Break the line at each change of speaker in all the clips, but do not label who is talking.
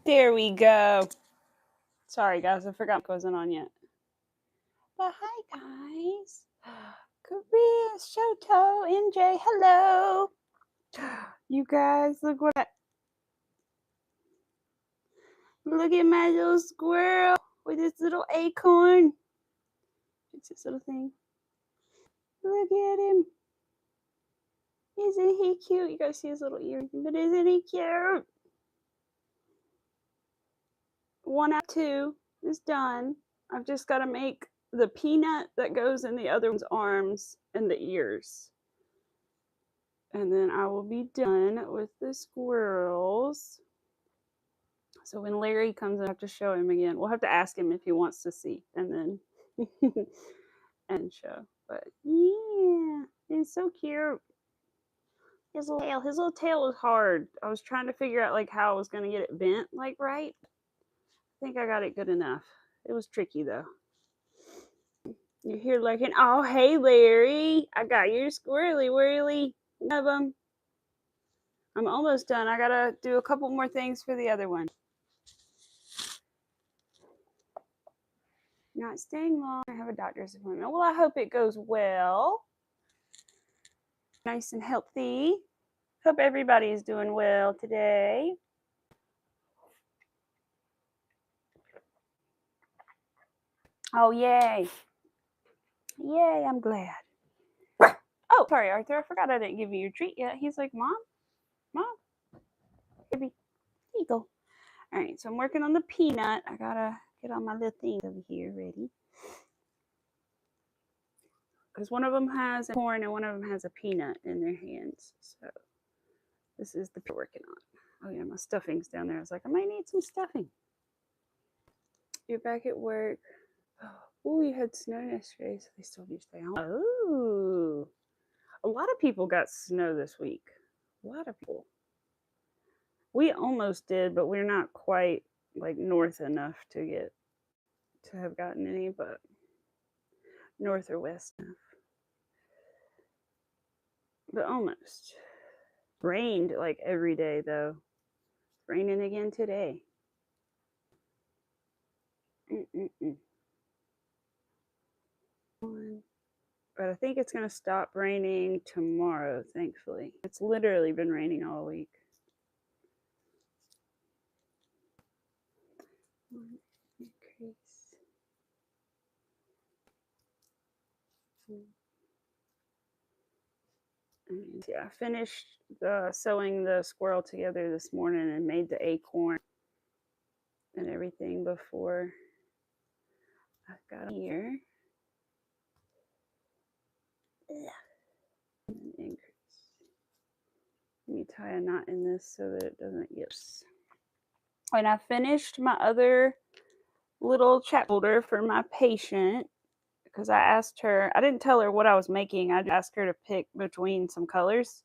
There we go. Sorry, guys. I forgot it wasn't on yet. But hi, guys. Korea, Shoto, NJ, hello. You guys, look what look at my little squirrel with his little acorn. It's this little thing. Look at him. Isn't he cute? You guys see his little ear, but isn't he cute? 1 out of 2 is done. I've just got to make the peanut that goes in the other one's arms and the ears. And then I will be done with the squirrels. So when Larry comes, I have to show him again. We'll have to ask him if he wants to see and then and show. But yeah, he's so cute. His little tail was hard. I was trying to figure out like how I was gonna get it bent like right. I think I got it good enough. It was tricky though. You're here looking. Oh, hey Larry, I got your squirrely whirly. One of them. I'm almost done. I gotta do a couple more things for the other one. Not staying long. I have a doctor's appointment. Well, I hope it goes well. Nice and healthy. Hope everybody's doing well today. Oh, yay. Yay, I'm glad. Oh, sorry, Arthur. I forgot I didn't give you your treat yet. He's like, Mom, baby, here you go. All right, so I'm working on the peanut. I gotta get all my little things over here ready. Because one of them has a corn and one of them has a peanut in their hands. So this is the peanut working on. Oh yeah, my stuffing's down there. I was like, I might need some stuffing. You're back at work. Oh, you had snow yesterday, so they still need to stay home. Oh, a lot of people got snow this week. A lot of people. We almost did, but we're not quite like north enough to have gotten any, but north or west enough. But almost. Rained like every day though. It's raining again today. But I think it's going to stop raining tomorrow, thankfully. It's literally been raining all week. Increase. Yeah, I finished sewing the squirrel together this morning and made the acorn and everything before I got here. Increase. Let me tie a knot in this so that it doesn't get. And I finished my other little chap holder for my patient because I asked her, I didn't tell her what I was making. I asked her to pick between some colors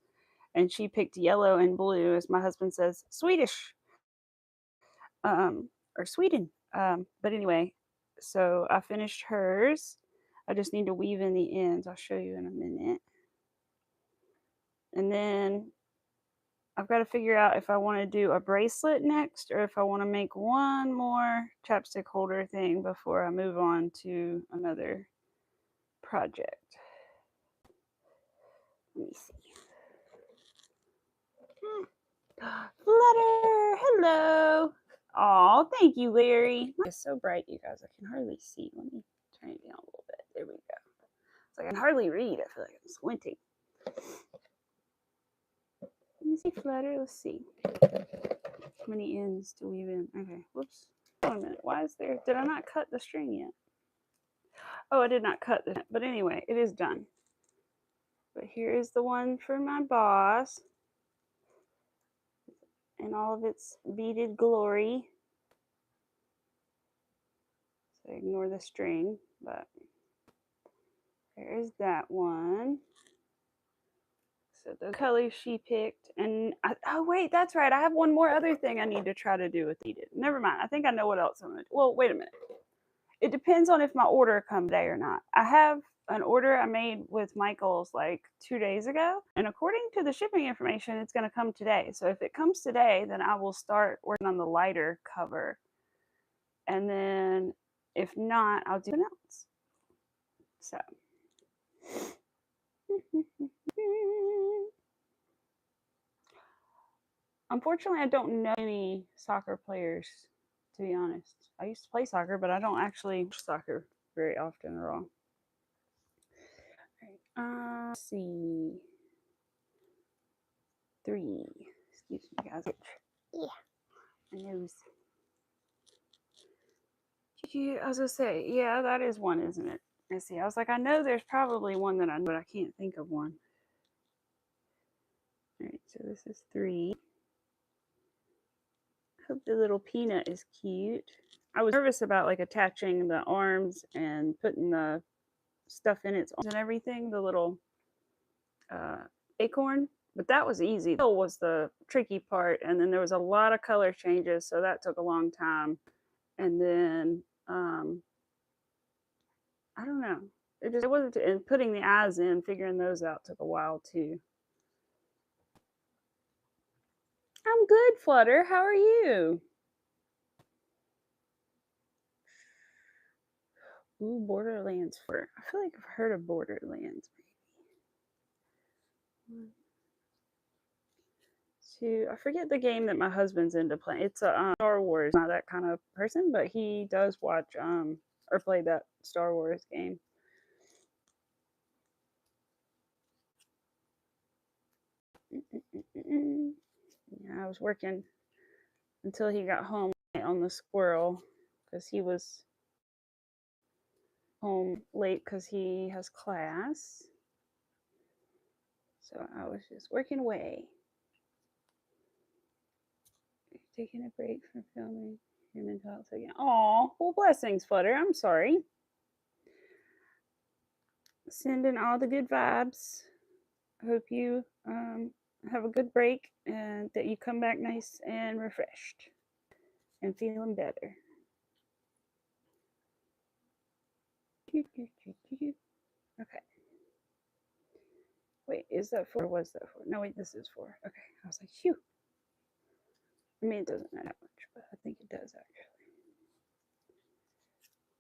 and she picked yellow and blue, as my husband says, Swedish or Sweden. But anyway, so I finished hers. I just need to weave in the ends. I'll show you in a minute. And then I've got to figure out if I want to do a bracelet next or if I want to make one more chapstick holder thing before I move on to another project. Let me see. Flutter, hello. Oh, thank you, Larry. It's so bright, you guys. I can hardly see. Let me turn it down a little bit. There we go. It's like I can hardly read. I feel like I'm squinting. Let me see, Flutter. Let's see. How many ends to weave in? Okay, whoops. Hold on a minute. Why is there? Did I not cut the string yet? Oh, I did not cut it. But anyway, it is done. But here is the one for my boss. In all of its beaded glory. So ignore the string, but there is that one. So the colors she picked, and oh wait, that's right. I have one more other thing I need to try to do with beaded. Never mind. I think I know what else I'm gonna do. Well, wait a minute. It depends on if my order comes today or not. I have an order I made with Michael's like 2 days ago. And according to the shipping information, it's going to come today. So if it comes today, then I will start working on the lighter cover. And then if not, I'll do something else. So. Unfortunately, I don't know any soccer players, to be honest. I used to play soccer, but I don't actually watch soccer very often at all. Let's see. 3. Excuse me, guys. Yeah. My nose. I was gonna say, yeah, that is one, isn't it? I see. I was like, I know there's probably one that I know, but I can't think of one. All right, so this is 3. Hope the little peanut is cute. I was nervous about like attaching the arms and putting the stuff in its arms and everything, the little acorn, but that was easy. That was the tricky part, and then there was a lot of color changes, so that took a long time. And then I don't know, it wasn't, and putting the eyes in, figuring those out took a while too. I'm good, Flutter. How are you? Ooh, Borderlands 4. I feel like I've heard of Borderlands, maybe. 2. I forget the game that my husband's into playing. It's a Star Wars. Not that kind of person, but he does watch or play that Star Wars game. Yeah, I was working until he got home on the squirrel because he was home late because he has class. So I was just working away. Taking a break from filming your mental health again. Oh, well, blessings, Flutter. I'm sorry. Sending all the good vibes. I hope you have a good break and that you come back nice and refreshed and feeling better. Okay. Wait, is that 4 or was that 4? No, wait, this is 4. Okay. I was like, phew. I mean, it doesn't matter that much, but I think it does actually.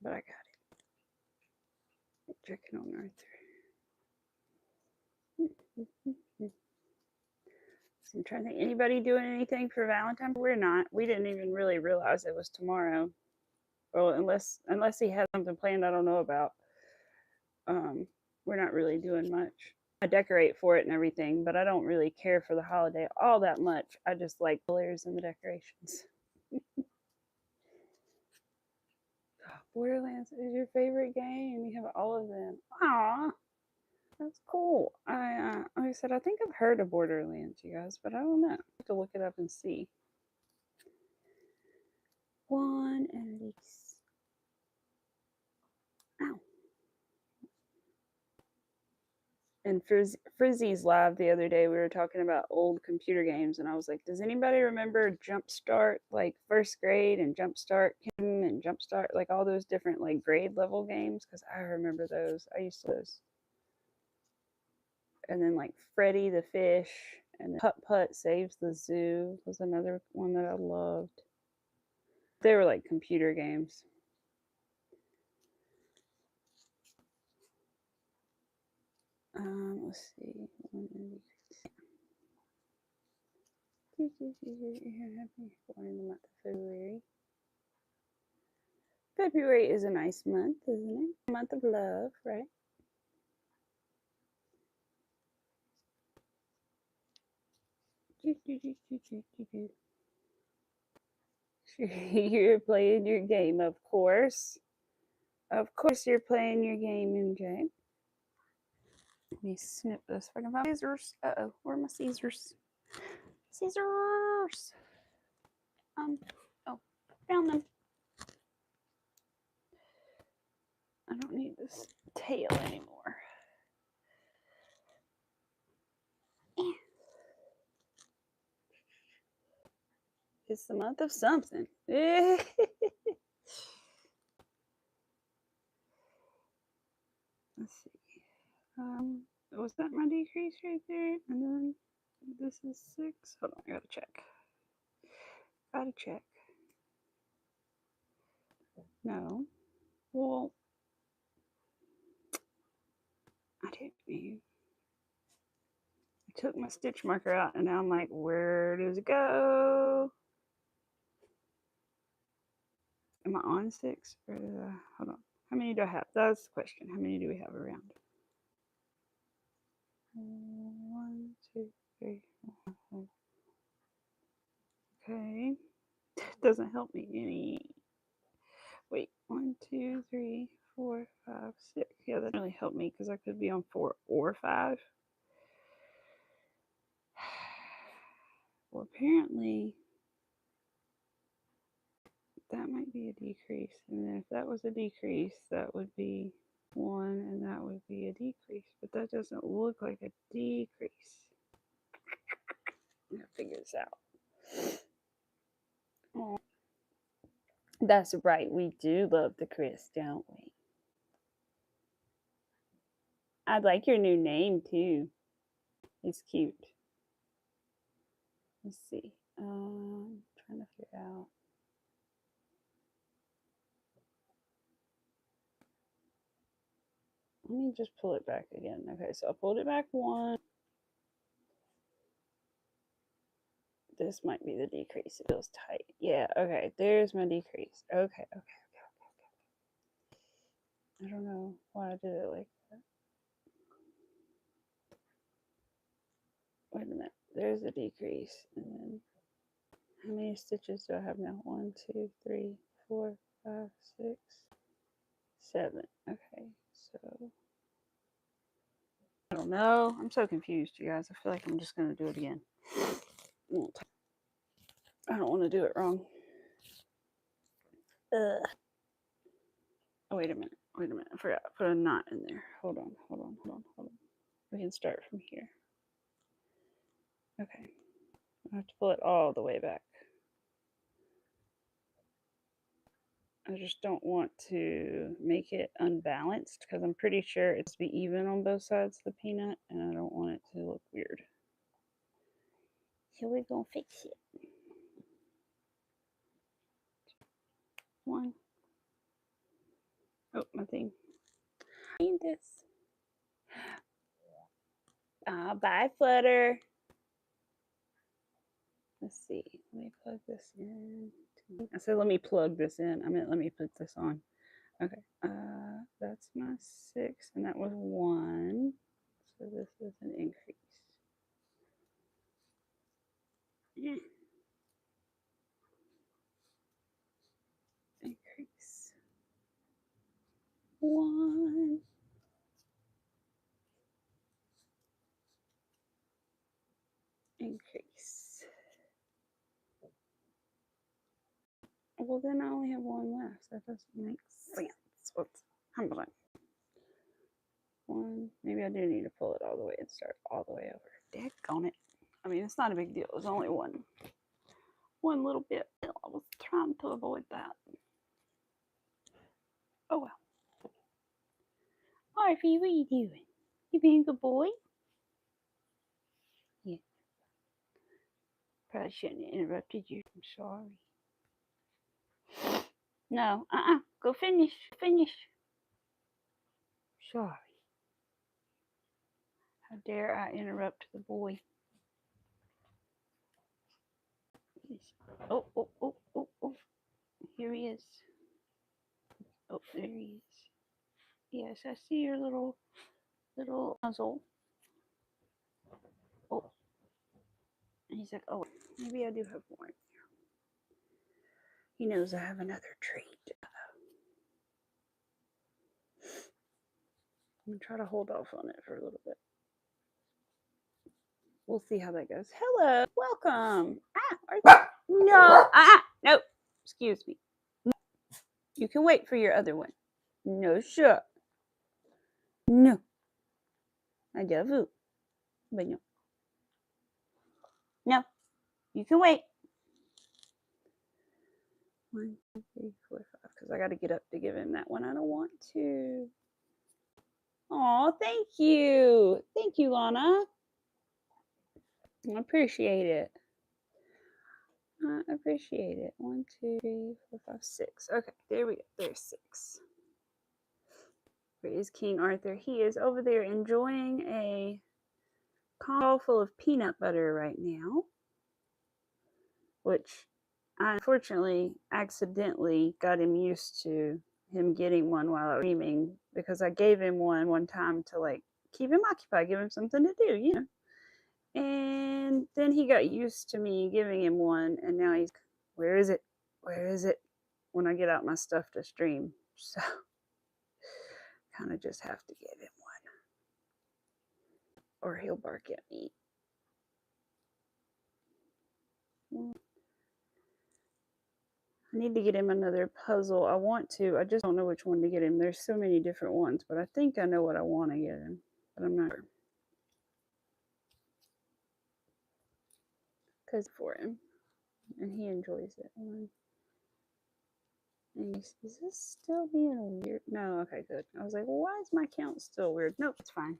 But I got it. Checking on Arthur. So I'm trying to think, anybody doing anything for Valentine's? We're not. We didn't even really realize it was tomorrow. Well, unless he has something planned I don't know about. We're not really doing much. I decorate for it and everything, but I don't really care for the holiday all that much. I just like colors and the decorations. Borderlands is your favorite game. You have all of them. Aw, that's cool. Like I said, I think I've heard of Borderlands, you guys, but I don't know. I have to look it up and see. 1 at least. Ow. In Frizzy's live the other day, we were talking about old computer games, and I was like, does anybody remember Jumpstart, like first grade, and Jumpstart Kitten, and Jumpstart, like all those different like grade level games? Because I remember those. I used to those. And then like Freddy the Fish, and Putt Putt Saves the Zoo was another one that I loved. They were like computer games. Let's see. Born in the month of February. February is a nice month, isn't it? A month of love, right? You're playing your game, of course. Of course you're playing your game, MJ. Let me snip this if I can find scissors. Uh-oh, where are my scissors? Scissors! Oh, found them. I don't need this tail anymore. It's the month of something. Let's see. was that my decrease right there? And then this is 6. Hold on, I gotta check. Gotta check. No. Well, I didn't mean. I took my stitch marker out and now I'm like, where does it go? Am I on 6? Or hold on. How many do I have? That's the question. How many do we have around? 1, 2, 3, 4, 5. Okay. Doesn't help me any. Wait, 1, 2, 3, 4, 5, 6. Yeah, that doesn't really help me because I could be on 4 or 5. Well, apparently that might be a decrease. And then if that was a decrease, that would be 1 and that would be a decrease. But that doesn't look like a decrease. I'm going to figure this out. Oh, that's right. We do love the Chris, don't we? I like your new name too. It's cute. Let's see. I'm trying to figure out. Let me just pull it back again. Okay, so I pulled it back 1. This might be the decrease. It feels tight. Yeah, okay. There's my decrease. Okay. I don't know why I did it like that. Wait a minute. There's a decrease. And then how many stitches do I have now? 1, 2, 3, 4, 5, 6, 7. Okay, so I don't know. I'm so confused, you guys. I feel like I'm just going to do it again. I don't want to do it wrong. Oh, wait a minute. I forgot to put a knot in there. Hold on. We can start from here. Okay. I have to pull it all the way back. I just don't want to make it unbalanced because I'm pretty sure it's to be even on both sides of the peanut and I don't want it to look weird. So we're going to fix it. 1. Oh, my thing. I need this. Bye, Flutter. Let's see. Let me plug this in. I said let me plug this in. I meant let me put this on. Okay. That's my 6, and that was 1. So this is an increase. Increase. 1. Increase. Well, then I only have 1 left. That doesn't make sense. How much? 1. Maybe I do need to pull it all the way and start all the way over. Daggone it. I mean, it's not a big deal. It was only one little bit. I was trying to avoid that. Oh well. Harvey, what are you doing? You being a good boy? Yeah. Probably shouldn't have interrupted you. I'm sorry. No, go finish. Sorry. How dare I interrupt the boy? Oh. Here he is. Oh, there he is. Yes, I see your little muzzle. Oh. And he's like, oh, maybe I do have more. He knows I have another treat. I'm going to try to hold off on it for a little bit. We'll see how that goes. Hello, welcome. No, excuse me. You can wait for your other one. No, sure. No. I love you. But no. No, you can wait. 1, 2, 3, 4, 5. Because I got to get up to give him that one. I don't want to. Oh, thank you. Thank you, Lana. I appreciate it. I appreciate it. 1, 2, 3, 4, 5, 6. Okay, there we go. There's 6. Where is King Arthur? He is over there enjoying a bowl full of peanut butter right now, which I unfortunately accidentally got him used to him getting one while I was streaming, because I gave him one time to like keep him occupied, give him something to do, you know. And then he got used to me giving him one, and now he's, where is it? Where is it? When I get out my stuff to stream. So kind of just have to give him one, or he'll bark at me. I need to get him another puzzle. I want to. I just don't know which one to get him. There's so many different ones, but I think I know what I want to get him, but I'm not sure. Because for him, and he enjoys it. And is this still being weird? No, okay, good. I was like, well, why is my count still weird? Nope, it's fine.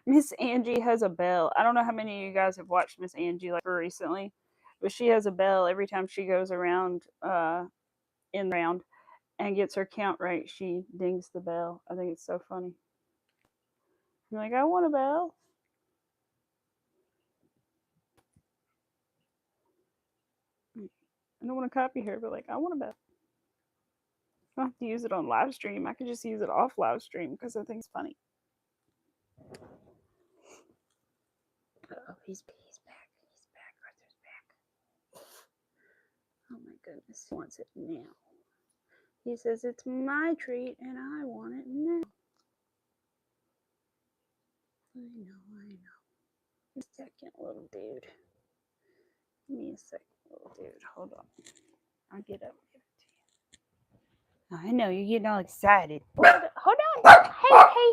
Miss Angie has a bell. I don't know how many of you guys have watched Miss Angie like recently, but she has a bell every time she goes around in the round and gets her count right. She dings the bell. I think it's so funny. I'm like, I want a bell. I don't want to copy her, but like, I want a bell. I don't have to use it on live stream. I could just use it off live stream because I think it's funny. Oh, he's back. He's back. Arthur's back. Oh my goodness. He wants it now. He says it's my treat and I want it now. I know. A second, little dude. Give me a second, little dude. Hold on. I'll get up and give it to you. I know, you're getting all excited. Hold on. Hey,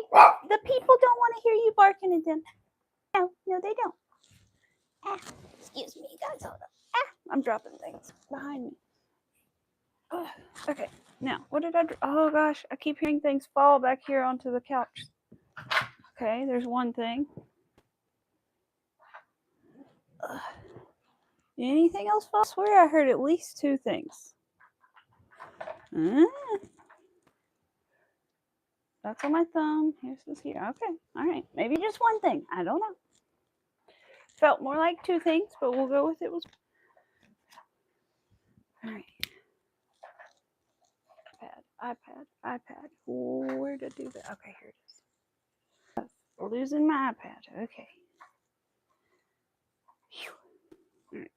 the people don't want to hear you barking at them. No, they don't. Ah, excuse me, guys. Hold on. Ah, I'm dropping things behind me. Oh, okay, now, what did I do? Oh gosh, I keep hearing things fall back here onto the couch. Okay, there's one thing. Anything else fall? I swear I heard at least 2 things. That's on my thumb. Here's this here. Okay, all right. Maybe just one thing. I don't know. Felt more like 2 things, but we'll go with it. All right. iPad. Where to do that? Okay, here it is. Losing my iPad. Okay. All right.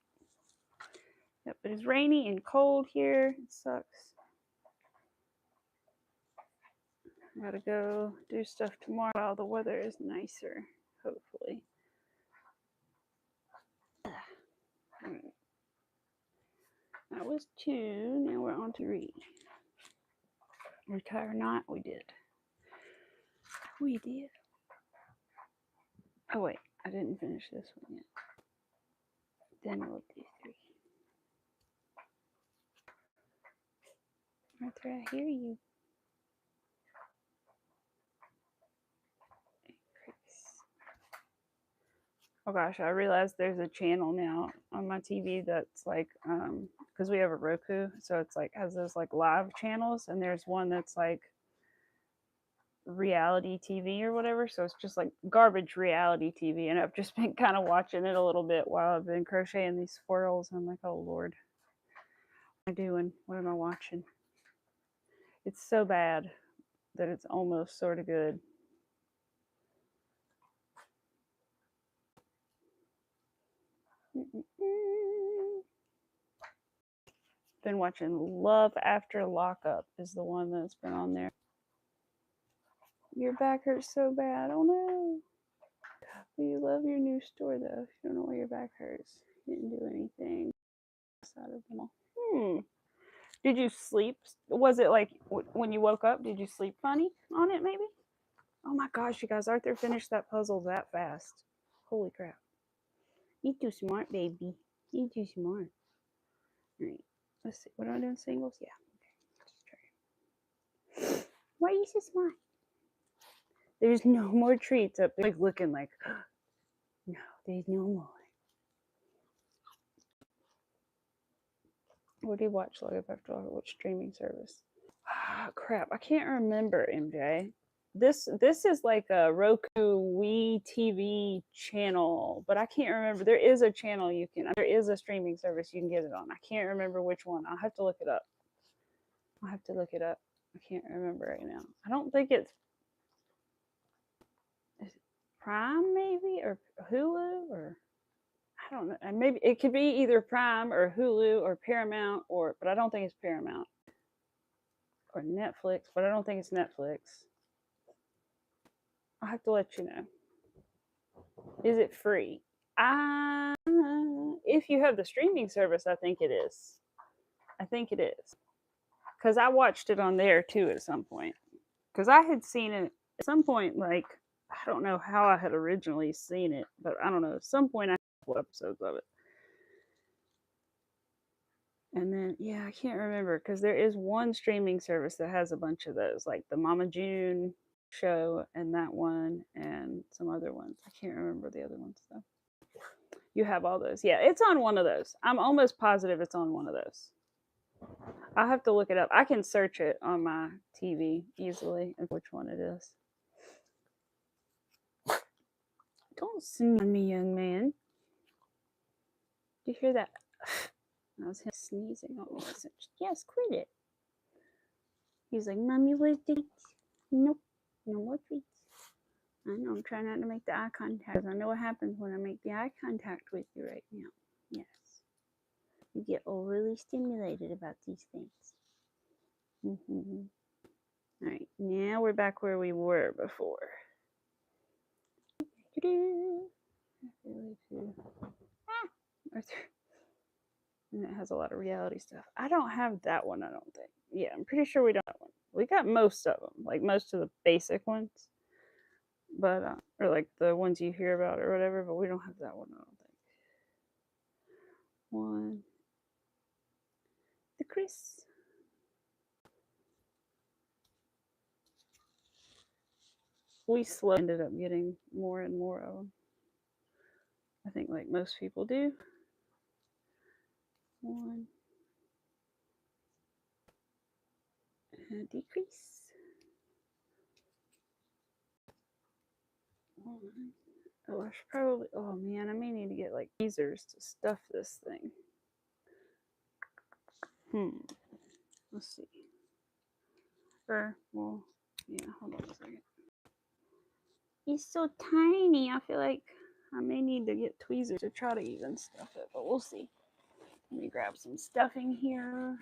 Yep, it is rainy and cold here. It sucks. Gotta go do stuff tomorrow while the weather is nicer, hopefully. All right. That was 2. Now we're on to 3. Retire not. We did. Oh wait, I didn't finish this one yet. Then we'll do 3. Arthur, I hear you. Oh gosh, I realized there's a channel now on my TV that's like, because we have a Roku, so it's like has those like live channels, and there's one that's like reality TV or whatever. So it's just like garbage reality TV, and I've just been kind of watching it a little bit while I've been crocheting these squirrels. I'm like, oh Lord, what am I doing? What am I watching? It's so bad that it's almost sort of good. Been watching Love After Lockup is the one that's been on there. Your back hurts so bad. Oh no. Well, you love your new store though. You don't know why your back hurts. You didn't do anything. Did you sleep? Was it like when you woke up? Did you sleep funny on it maybe? Oh my gosh, you guys, Arthur finished that puzzle that fast. Holy crap. You're too smart, baby. You're too smart. All right. Let's see. What am I doing? Singles? Yeah. Okay. Let's try. Why are you so smart? There's no more treats up there. Like looking like, no, there's no more. What do you watch live after all? What streaming service? Ah, crap. I can't remember, MJ. This is like a Roku Wii TV channel, but I can't remember. There is a channel there is a streaming service you can get it on. I can't remember which one. I'll have to look it up. I can't remember right now. I don't think it's Prime maybe, or Hulu, or I don't know. And maybe it could be either Prime or Hulu or Paramount, but I don't think it's Paramount, or Netflix, but I don't think it's Netflix. I'll have to let you know. Is it free? If you have the streaming service, I think it is. Because I watched it on there too at some point. Because I had seen it at some point, like, I don't know how I had originally seen it, but I don't know. At some point, I had a couple episodes of it. And then, yeah, I can't remember because there is one streaming service that has a bunch of those, like the Mama June show and that one and some other ones. I can't remember the other ones though. You have all those. Yeah, it's on one of those. I'm almost positive it's on one of those. I'll have to look it up. I can search it on my TV easily and which one it is. Don't sneeze on me, young man. Did you hear that? That was him sneezing on me. Yes, quit it. He's like, Mommy, where's the treats? Nope, no more treats. I know, I'm trying not to make the eye contact because I know what happens when I make the eye contact with you right now. Yes. You get overly stimulated about these things. All right, now we're back where we were before. And it has a lot of reality stuff. I don't have that one, I don't think. Yeah, I'm pretty sure we don't have one. We got most of them, like most of the basic ones. But, or like the ones you hear about or whatever, but we don't have that one, I don't think. One. The Chris. We slowly ended up getting more and more of them. I think like most people do. One. And a decrease. One. Oh, I should probably, oh man, I may need to get like tweezers to stuff this thing. Let's see. Well, yeah, hold on a second. It's so tiny. I feel like I may need to get tweezers to try to even stuff it, but we'll see. Let me grab some stuffing here.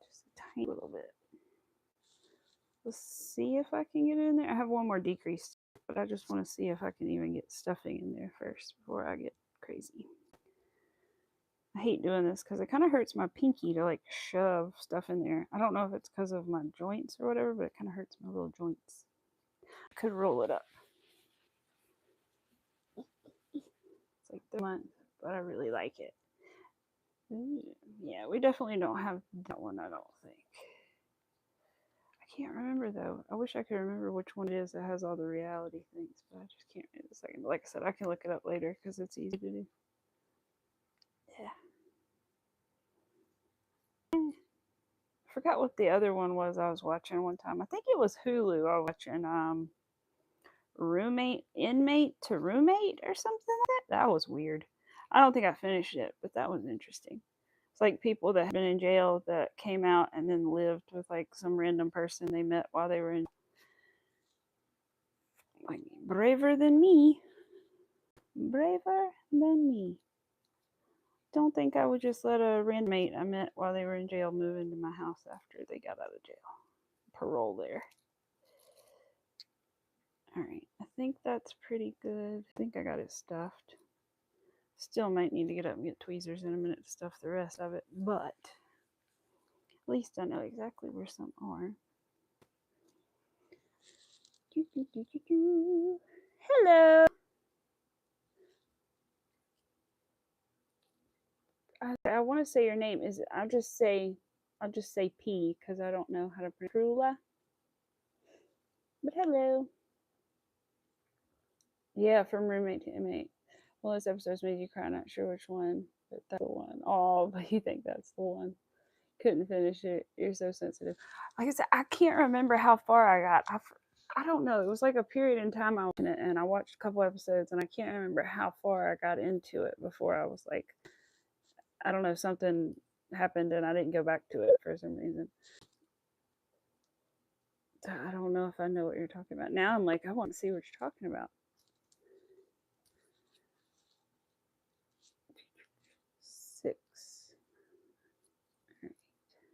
Just a tiny little bit. Let's see if I can get it in there. I have one more decrease, but I just want to see if I can even get stuffing in there first before I get crazy. I hate doing this because it kind of hurts my pinky to like shove stuff in there. I don't know if it's because of my joints or whatever, but it kind of hurts my little joints. I could roll it up. It's like the month, but I really like it. Yeah, we definitely don't have that one, I don't think. I can't remember though. I wish I could remember which one it is that has all the reality things, but I just can't in a second. Like I said, I can look it up later because it's easy to do. Yeah. I forgot what the other one was I was watching one time. I think it was Hulu. I was watching Inmate to Roommate or something like that. That was weird. I don't think I finished it, but that was interesting. It's like people that had been in jail that came out and then lived with like some random person they met while they were in. Like braver than me. Braver than me. Don't think I would just let a random mate I met while they were in jail move into my house after they got out of jail. Parole there. Alright, I think that's pretty good. I think I got it stuffed. Still might need to get up and get tweezers in a minute to stuff the rest of it, but at least I know exactly where some are. Hello! I want to say your name. I'll just say I'll just say P because I don't know how to pronounce Krula. But hello. Yeah, from roommate to inmate. Well, those episodes made you cry. Not sure which one, but that's the one. Oh, but you think that's the one. Couldn't finish it. You're so sensitive. Like I said, I can't remember how far I got. I don't know. It was like a period in time I was in it, and I watched a couple episodes, and I can't remember how far I got into it before I was like, I don't know, something happened and I didn't go back to it for some reason. I don't know if I know what you're talking about. Now I'm like, I want to see what you're talking about. 6. Right.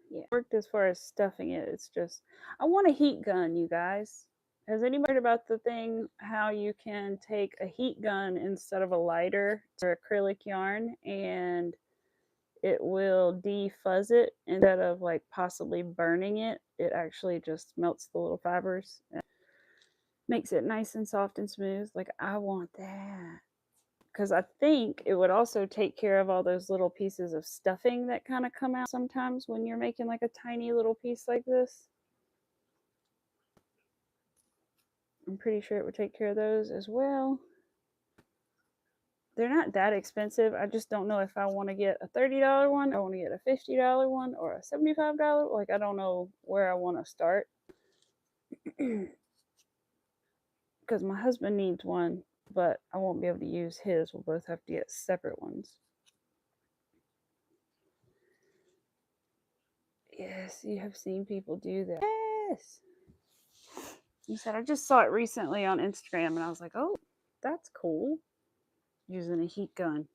Yeah. Worked as far as stuffing it. It's just, I want a heat gun, you guys. Has anybody heard about the thing how you can take a heat gun instead of a lighter or acrylic yarn and it will defuzz it instead of like possibly burning it? It actually just melts the little fibers and makes it nice and soft and smooth. Like, I want that. Because I think it would also take care of all those little pieces of stuffing that kind of come out sometimes when you're making like a tiny little piece like this. I'm pretty sure it would take care of those as well. They're not that expensive. I just don't know if I want to get a $30 one, or I want to get a $50 one, or a $75. Like, I don't know where I want to start. Because my husband needs one, but I won't be able to use his. We'll both have to get separate ones. Yes, you have seen people do that. Yes. He said, I just saw it recently on Instagram, and I was like, oh, that's cool. Using a heat gun.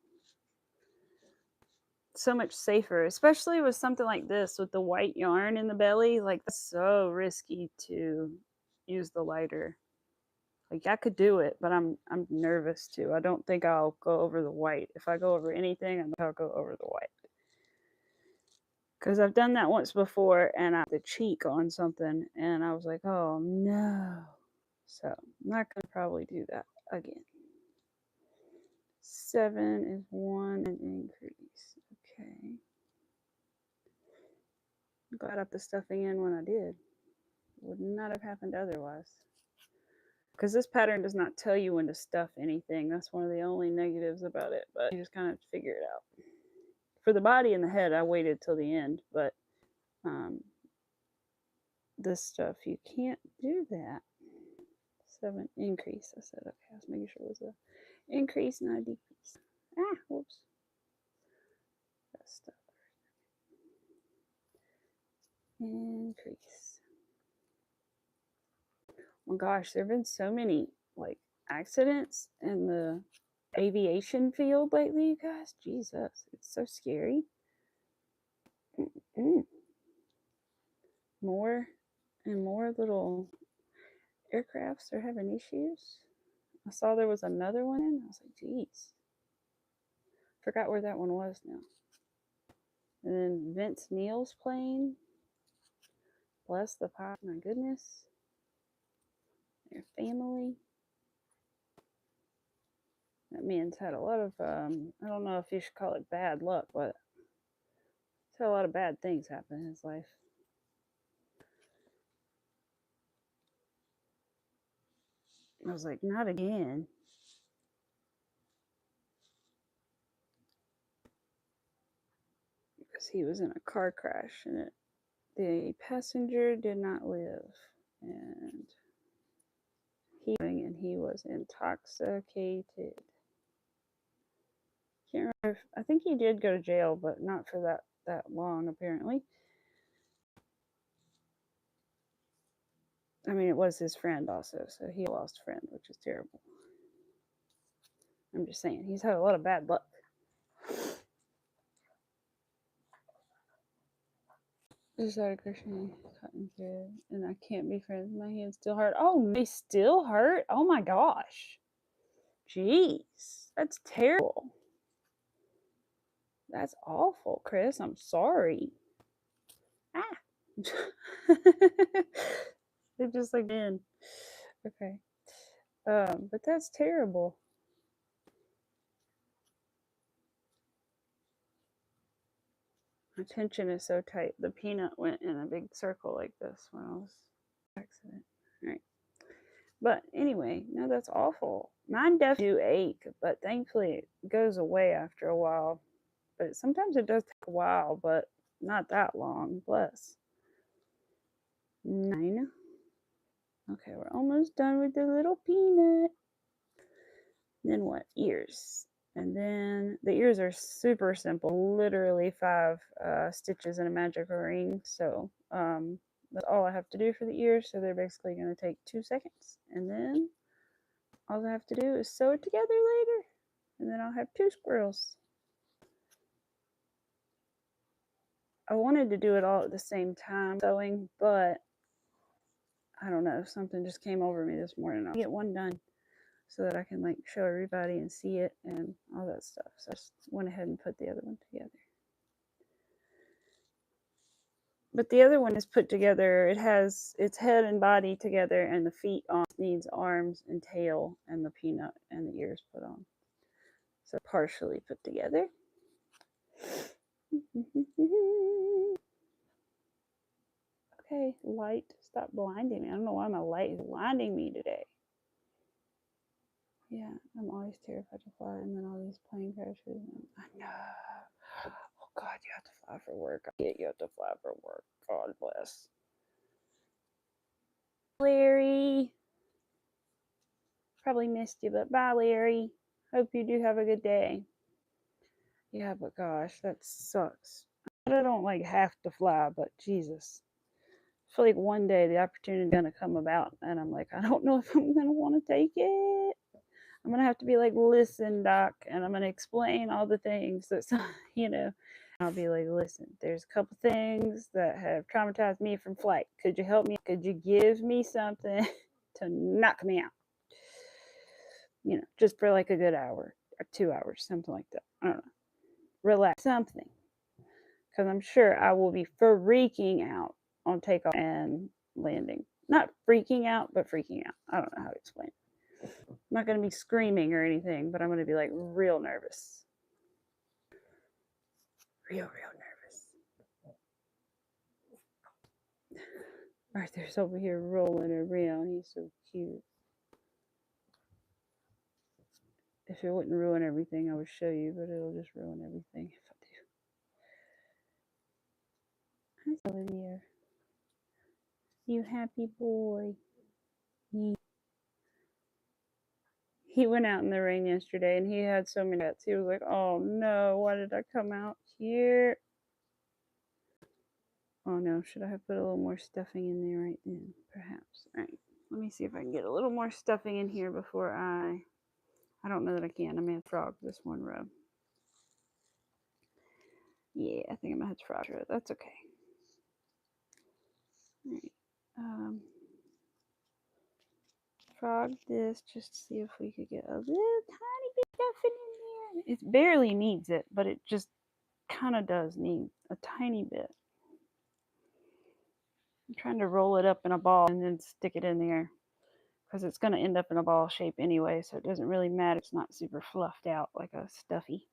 So much safer, especially with something like this with the white yarn in the belly. Like, that's so risky to use the lighter. Like, I could do it, but I'm nervous too. I don't think I'll go over the white. If I go over anything, I think I'll go over the white. Because I've done that once before, and I had the cheek on something, and I was like, oh no. So I'm not going to probably do that again. 7 is 1 increase. Okay. I'm glad I put the stuffing in when I did. Would not have happened otherwise. Because this pattern does not tell you when to stuff anything. That's one of the only negatives about it, but you just kind of figure it out. For the body and the head, I waited till the end, but this stuff, you can't do that. 7 increase. I said, okay, I was making sure it was an increase, not a decrease. Ah, whoops. That's stuff. Increase. Oh my gosh, there have been so many like accidents in the aviation field lately, you guys. Jesus, it's so scary. More and more little aircrafts are having issues. I saw there was another one in. I was like, geez. Forgot where that one was now. And then Vince Neil's plane. Bless the pot. My goodness. Their family. That man's had a lot of, I don't know if you should call it bad luck, but he's had a lot of bad things happen in his life. I was like, not again. Because he was in a car crash and the passenger did not live. And he was intoxicated. Can't remember. I think he did go to jail, but not for that long, apparently. I mean, it was his friend also, so he lost a friend, which is terrible. I'm just saying, he's had a lot of bad luck. Just started crocheting cotton thread, and I can't be friends. My hands still hurt. Oh, they still hurt? Oh my gosh. Jeez, that's terrible. That's awful, Chris. I'm sorry. Ah. They're just like in. Okay. But that's terrible. My tension is so tight. The peanut went in a big circle like this when I was accident. All right. But anyway, no, that's awful. Mine definitely do ache, but thankfully it goes away after a while. But sometimes it does take a while, but not that long. Bless. 9. Okay, we're almost done with the little peanut. Then what? Ears. And then the ears are super simple. Literally 5 stitches in a magical ring. So that's all I have to do for the ears. So they're basically going to take 2 seconds. And then all I have to do is sew it together later. And then I'll have 2 squirrels. I wanted to do it all at the same time sewing, but I don't know. Something just came over me this morning. I'll get one done so that I can like show everybody and see it and all that stuff. So I just went ahead and put the other one together. But the other one is put together. It has its head and body together, and the feet on needs arms and tail, and the peanut and the ears put on. So partially put together. Okay, light, stop blinding me. I don't know why my light is blinding me today. Yeah, I'm always terrified to fly, and then all these plane crashes. I know. Oh God, you have to fly for work. I get you have to fly for work. God bless. Larry. Probably missed you, but bye, Larry. Hope you do have a good day. Yeah, but gosh, that sucks. I don't like have to fly, but Jesus. I feel like one day the opportunity is going to come about, and I'm like, I don't know if I'm going to want to take it. I'm going to have to be like, listen, Doc, and I'm going to explain all the things that, you know, I'll be like, listen, there's a couple things that have traumatized me from flight. Could you help me? Could you give me something to knock me out? You know, just for like a good hour or 2 hours, something like that. I don't know. Relax, something. Because I'm sure I will be freaking out on takeoff and landing. Not freaking out, but freaking out. I don't know how to explain it. I'm not going to be screaming or anything, but I'm going to be like real nervous. Real nervous. Arthur's over here rolling around. He's so cute. If it wouldn't ruin everything, I would show you, but it'll just ruin everything if I do. Hi, Olivia. You happy boy. He went out in the rain yesterday and he had so many nuts. He was like, oh no, why did I come out here? Oh no, should I have put a little more stuffing in there right then? Perhaps. All right, let me see if I can get a little more stuffing in here before I don't know that I can. I may have to frog this one row. Yeah, I think I might have to frog it. That's okay. All right. Frog this just to see if we could get a little tiny bit stuffing in there. It barely needs it, but it just kind of does need a tiny bit. I'm trying to roll it up in a ball and then stick it in there because it's going to end up in a ball shape anyway, so it doesn't really matter. It's not super fluffed out like a stuffy.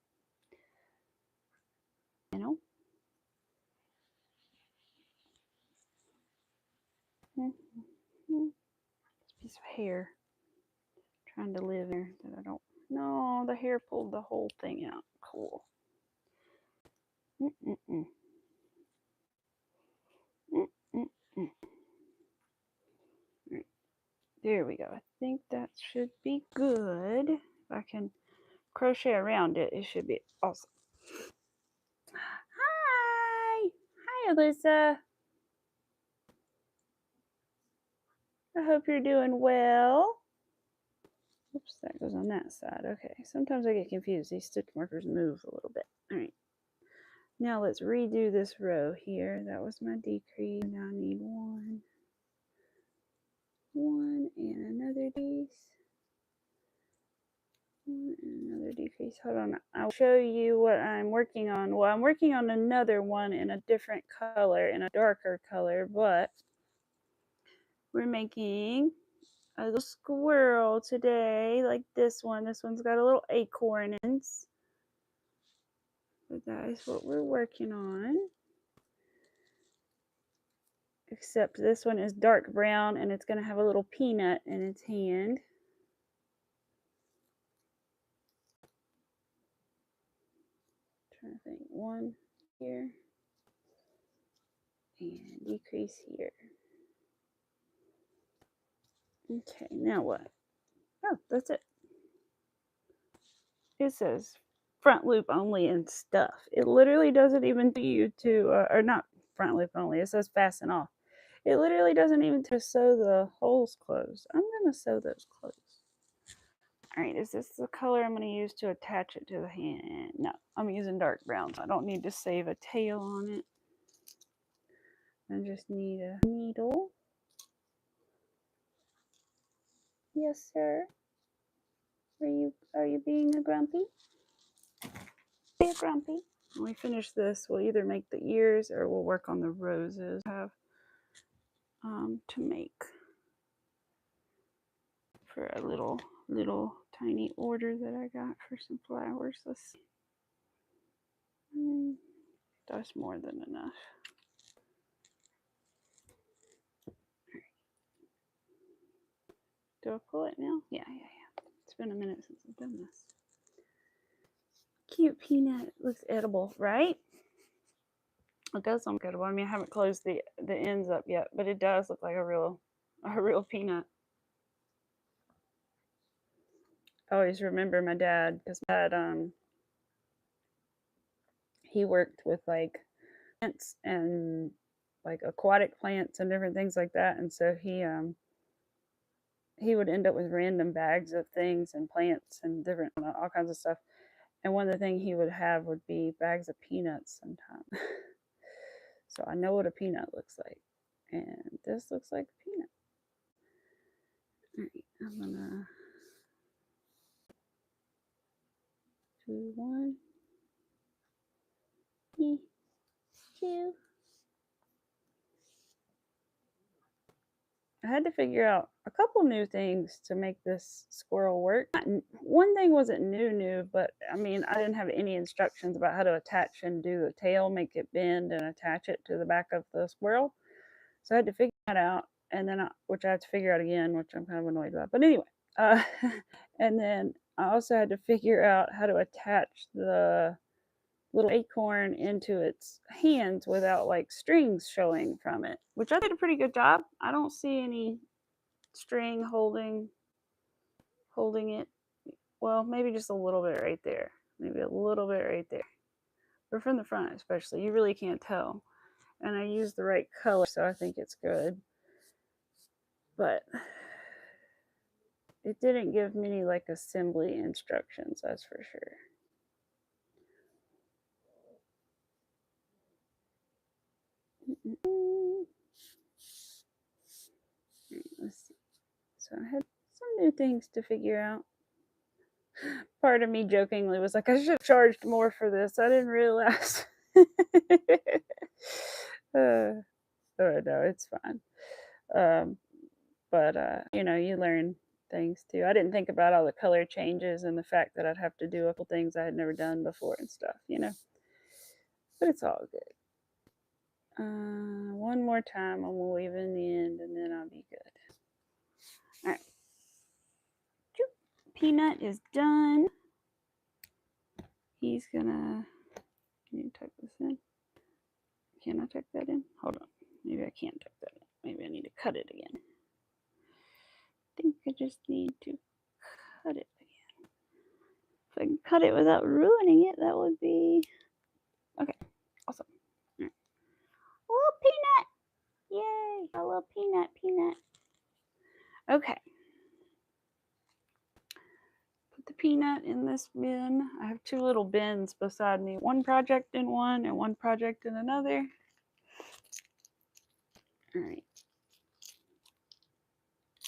You know? This piece of hair. Trying to live there that I don't. No, the hair pulled the whole thing out. Cool. Right. There we go. I think that should be good. If I can crochet around it, it should be awesome. Hi! Hi, Alyssa. I hope you're doing well. Oops, that goes on that side. Okay, sometimes I get confused. These stitch markers move a little bit. All right. Now let's redo this row here. That was my decrease. Now I need one and another decrease. One and another decrease. Hold on. I'll show you what I'm working on. Well, I'm working on another one in a different color, in a darker color, but we're making a little squirrel today, like this one. This one's got a little acorn ends. that is what we're working on. Except this one is dark brown and it's going to have a little peanut in its hand. Trying to think, one here and decrease here. Okay, now what? Oh, that's it. It says front loop only and stuff. It literally doesn't even tell you to, or not front loop only, it says fasten off. It literally doesn't even to sew the holes closed. I'm going to sew those closed. All right, is this the color I'm going to use to attach it to the hand? No, I'm using dark brown, so I don't need to save a tail on it. I just need a needle. Yes, sir. Are you being a grumpy? Be a grumpy. When we finish this, we'll either make the ears or we'll work on the roses. I have to make for a little tiny order that I got for some flowers. Let's see. That's more than enough. Do I pull it now? Yeah. It's been a minute since I've done this. Cute peanut. Looks edible, right? It does look edible. I mean, I haven't closed the ends up yet, but it does look like a real peanut. I always remember my dad, because my dad, he worked with like plants and like aquatic plants and different things like that, and so he would end up with random bags of things and plants and different all kinds of stuff. And one of the things he would have would be bags of peanuts sometimes. So I know what a peanut looks like, and this looks like a peanut. All right, I'm gonna do 1, 2. I had to figure out a couple new things to make this squirrel work. One thing wasn't new, but I mean, I didn't have any instructions about how to attach and do the tail, make it bend and attach it to the back of the squirrel. So I had to figure that out, and then which I have to figure out again, which I'm kind of annoyed about. But anyway, and then I also had to figure out how to attach the little acorn into its hands without like strings showing from it, which I did a pretty good job. I don't see any string holding it. Well, maybe just a little bit right there. Maybe a little bit right there. But from the front especially, you really can't tell. And I used the right color, so I think it's good. But it didn't give me like assembly instructions, that's for sure. Let's see. So I had some new things to figure out. Part of me jokingly was like, I should have charged more for this. I didn't realize. Oh no, it's fine. But you know, you learn things too. I didn't think about all the color changes and the fact that I'd have to do a couple things I had never done before and stuff, you know. But it's all good. One more time and we'll leave in the end and then I'll be good. Alright. Peanut is done. He's gonna, can you tuck this in? Can I tuck that in? Hold on. Maybe I can't tuck that in. Maybe I need to cut it again. I think I just need to cut it again. If I can cut it without ruining it, that would be okay. Awesome. Right. A little peanut. Yay! A little peanut. Okay. Put the peanut in this bin. I have 2 little bins beside me. One project in one and one project in another. All right.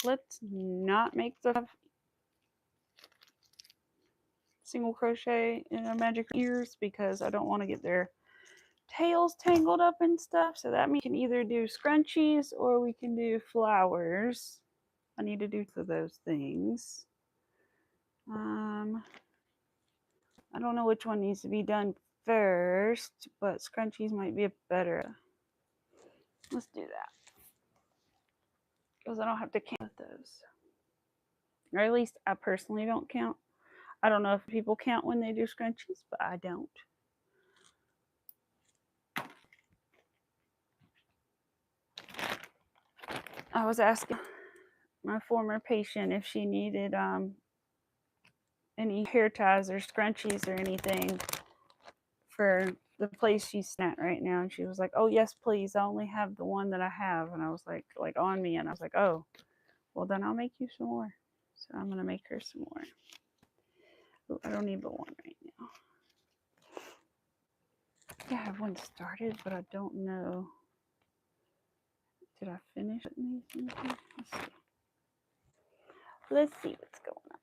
Let's not make the single crochet in our magic ears because I don't want to get their tails tangled up and stuff. So that means we can either do scrunchies or we can do flowers. I need to do those things. I don't know which one needs to be done first, but scrunchies might be a better. Let's do that. Because I don't have to count those. Or at least I personally don't count. I don't know if people count when they do scrunchies, but I don't. I was asking my former patient if she needed any hair ties or scrunchies or anything for the place she's at right now, and she was like, "Oh yes, please. I only have the one that I have." And I was like on me, and I was like, "Oh, well then I'll make you some more." So I'm gonna make her some more. Ooh, I don't need the one right now. I have one started, but I don't know. Did I finish anything? Let's see what's going on.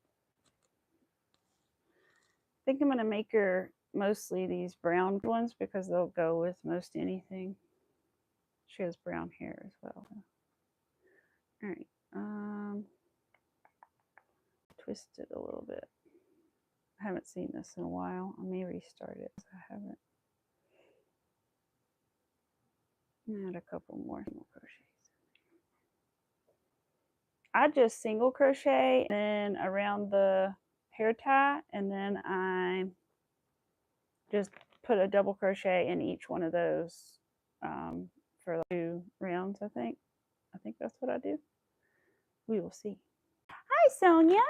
I think I'm gonna make her mostly these brown ones because they'll go with most anything. She has brown hair as well. All right. Twist it a little bit. I haven't seen this in a while. I may restart it because I haven't. Add a couple more single crochets. I just single crochet and then around the hair tie, and then I just put a double crochet in each one of those for like 2 rounds, I think. I think that's what I do. We will see. Hi, Sonia.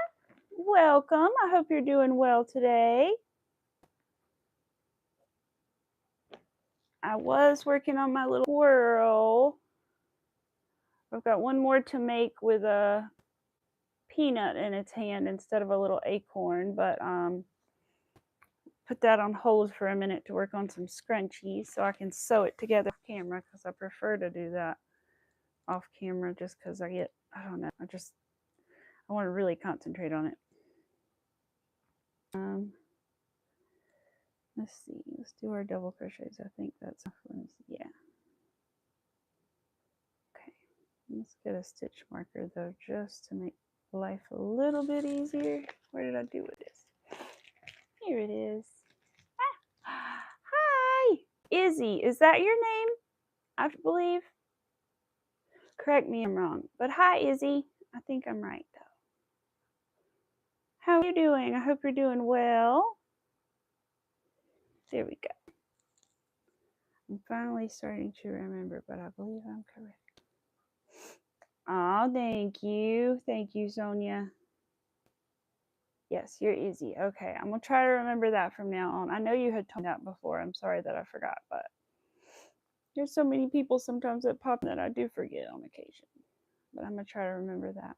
Welcome. I hope you're doing well today. I was working on my little squirrel. I've got one more to make with a peanut in its hand instead of a little acorn, but put that on hold for a minute to work on some scrunchies so I can sew it together off camera, because I prefer to do that off camera just because I don't know, I want to really concentrate on it. Let's see, let's do our double crochets. I think that's, yeah. Okay, let's get a stitch marker though, just to make life a little bit easier. Where did I do with this? Here it is. Ah. Hi, Izzy. Is that your name? I believe. Correct me if I'm wrong. But hi, Izzy. I think I'm right though. How are you doing? I hope you're doing well. There we go. I'm finally starting to remember, but I believe I'm correct. Oh, thank you. Thank you, Sonia. Yes, you're Izzy. Okay, I'm going to try to remember that from now on. I know you had told me that before. I'm sorry that I forgot, but there's so many people sometimes that pop in that I do forget on occasion. But I'm going to try to remember that.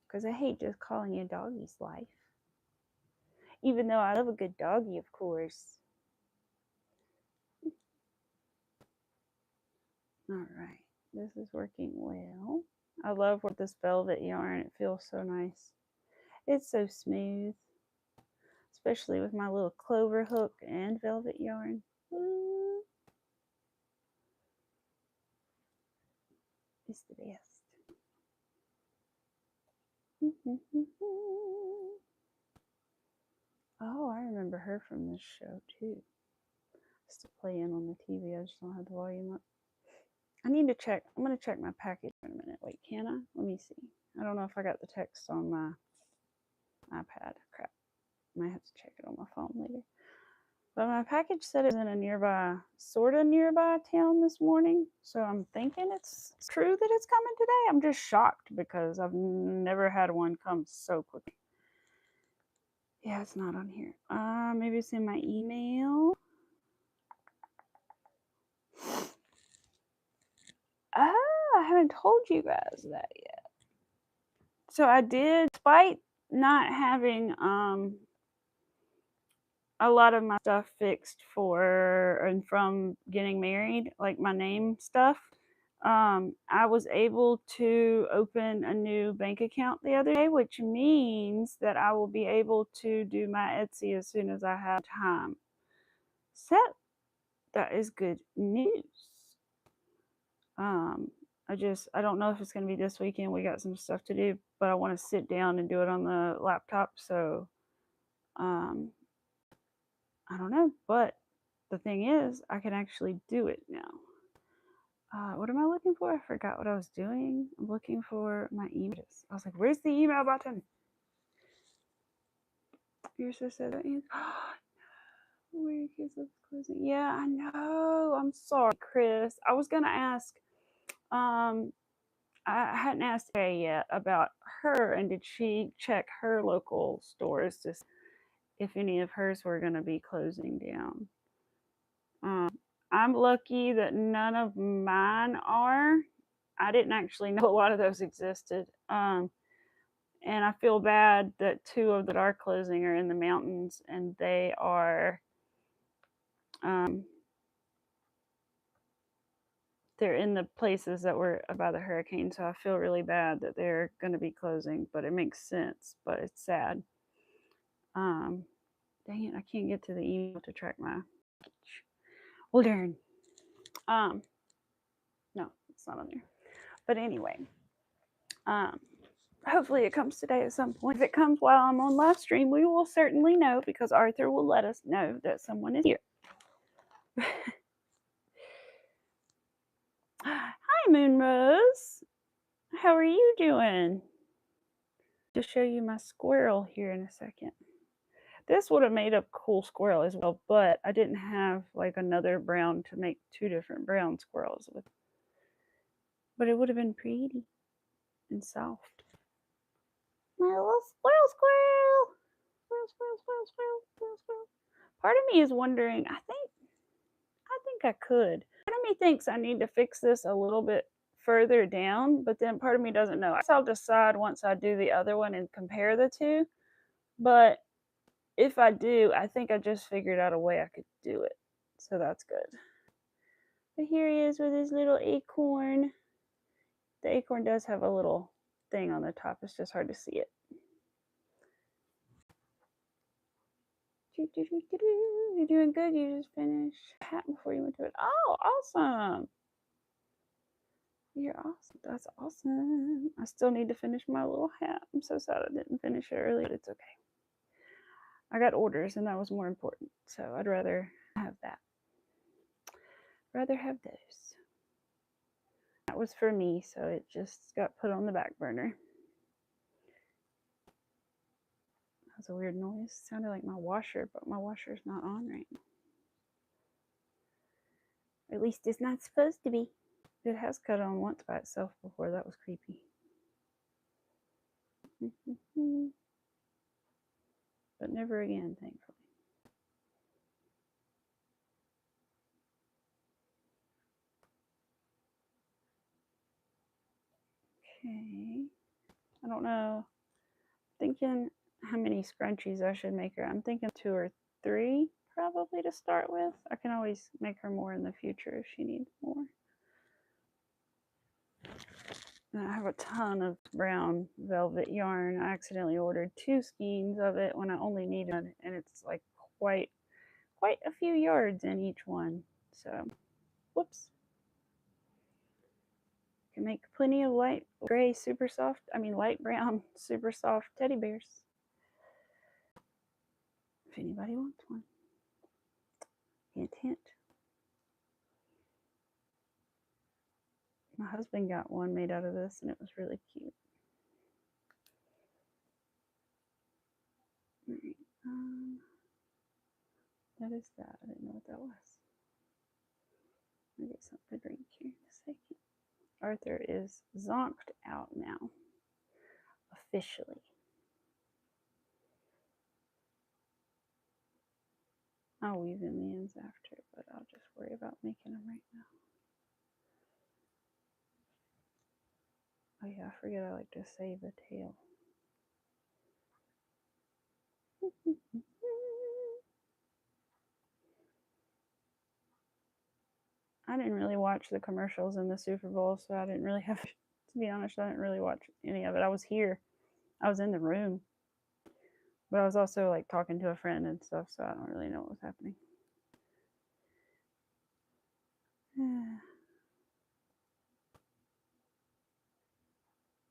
Because I hate just calling it doggy's life. Even though I love a good doggy, of course. Alright, this is working well. I love with this velvet yarn. It feels so nice. It's so smooth. Especially with my little clover hook and velvet yarn. Ooh. It's the best. Oh, I remember her from this show too. It's playing on the TV. I just don't have the volume up. I need to check. I'm going to check my package in a minute. Wait, can I? Let me see. I don't know if I got the text on my iPad. Crap. I might have to check it on my phone later. But my package said it was in a nearby, sort of nearby town this morning. So I'm thinking it's true that it's coming today. I'm just shocked because I've never had one come so quickly. Yeah, it's not on here. Maybe it's in my email. Oh, I haven't told you guys that yet. So I did, despite not having a lot of my stuff fixed for and from getting married, like my name stuff, I was able to open a new bank account the other day, which means that I will be able to do my Etsy as soon as I have time. So that is good news. I don't know if it's going to be this weekend. We got some stuff to do, but I want to sit down and do it on the laptop. So, I don't know, but the thing is, I can actually do it now. What am I looking for? I forgot what I was doing. I'm looking for my email. I was like, where's the email button? You're supposed to say that. Where your kids live closing. Yeah, I know. I'm sorry, Chris. I was gonna ask. I hadn't asked Faye yet about her, and did she check her local stores to see if any of hers were gonna be closing down. I'm lucky that none of mine are. I didn't actually know a lot of those existed. And I feel bad that two of that are closing are in the mountains, and they are they're in the places that were by the hurricane. So I feel really bad that they're going to be closing, but it makes sense. But it's sad. Dang it, I can't get to the email to track my. Well, darn. No, it's not on there. But anyway, hopefully it comes today at some point. If it comes while I'm on live stream, we will certainly know because Arthur will let us know that someone is here. Hi, Moonrose. How are you doing? To show you my squirrel here in a second. This would have made a cool squirrel as well, but I didn't have like another brown to make two different brown squirrels with. But it would have been pretty and soft. My little squirrel. Part of me is wondering, I think I could. Part of me thinks I need to fix this a little bit further down, but then part of me doesn't know. I guess I'll decide once I do the other one and compare the two. But if I do, I think I just figured out a way I could do it. So that's good. But here he is with his little acorn. The acorn does have a little thing on the top. It's just hard to see it. You're doing good. You just finished hat before you went to it. Oh, awesome. You're awesome. That's awesome. I still need to finish my little hat. I'm so sad I didn't finish it early, but it's okay. I got orders and that was more important. So I'd rather have that. Rather have those. That was for me, so it just got put on the back burner. That was a weird noise. It sounded like my washer, but my washer's not on right now. Or at least it's not supposed to be. It has cut on once by itself before. That was creepy. But never again, thankfully. Okay. I don't know. Thinking how many scrunchies I should make her. I'm thinking 2 or 3 probably to start with. I can always make her more in the future if she needs more. And I have a ton of brown velvet yarn. I accidentally ordered 2 skeins of it when I only needed one, and it's like quite a few yards in each one. So, whoops. Can make plenty of light gray super soft, light brown super soft teddy bears. If anybody wants one. Hint, hint. My husband got one made out of this and it was really cute. Alright, that is that. I didn't know what that was. I'll get something to drink here in a second. Arthur is zonked out now. Officially. I'll weave in the ends after, but I'll just worry about making them right now. Oh yeah, I forget I like to save a tail. I didn't really watch the commercials in the Super Bowl, so I didn't really have, to be honest, I didn't really watch any of it. I was here. I was in the room. But I was also like talking to a friend and stuff, so I don't really know what was happening.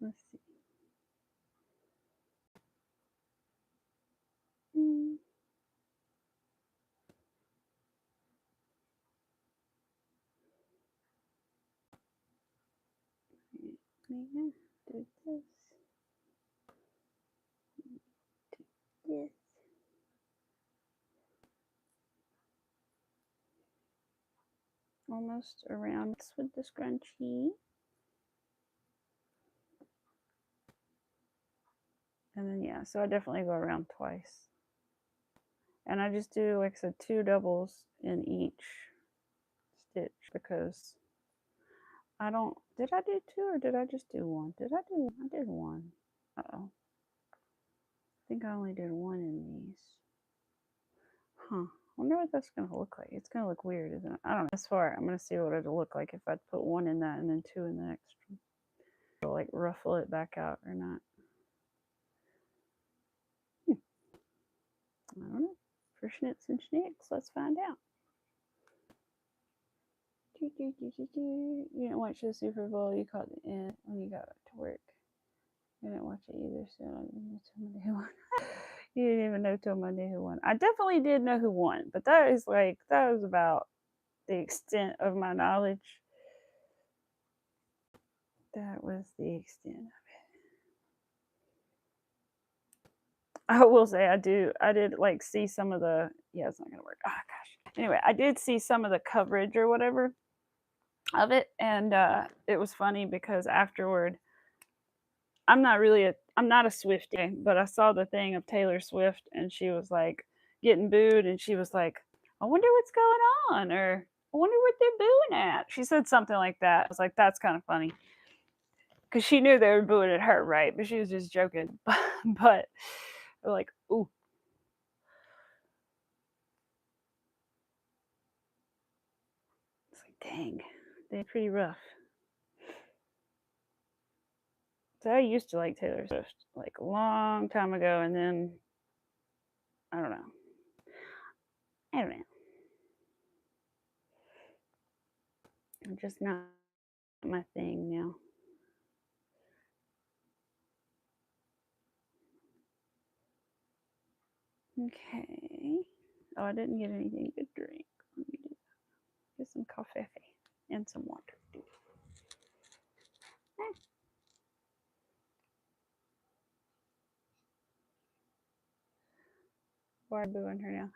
Let's see. Yeah, do this. Do this. Almost around with the scrunchie. And then, yeah, so I definitely go around twice. And I just do, like I said, 2 doubles in each stitch because I don't, did I do 2 or did I just do 1? Did I do 1? I did 1. Uh-oh. I think I only did 1 in these. Huh. I wonder what that's going to look like. It's going to look weird, isn't it? I don't know. As far, I'm going to see what it'll look like if I put 1 in that and then 2 in the next one. It'll like ruffle it back out or not. I don't know. For schnitz and schnicks, let's find out. You didn't watch the Super Bowl. You caught the end when you got to work. You didn't watch it either, so I didn't know till Monday who won. You didn't even know till Monday who won. I definitely did know who won, but that was about the extent of my knowledge. That was the extent of it. I will say I did like see some of the, yeah, it's not gonna work. Oh gosh. Anyway, I did see some of the coverage or whatever of it, and it was funny because afterward, I'm not a Swiftie, but I saw the thing of Taylor Swift and she was like getting booed and she was like, I wonder what's going on, or I wonder what they're booing at. She said something like that. I was like, that's kind of funny. Because she knew they were booing at her, right? But she was just joking. But like, ooh. It's like, dang, they're pretty rough. So I used to like Taylor Swift like a long time ago, and then I don't know. I'm just not my thing now. Okay. Oh, I didn't get anything to drink. Let me do that. Get some coffee and some water. Why are booing her now?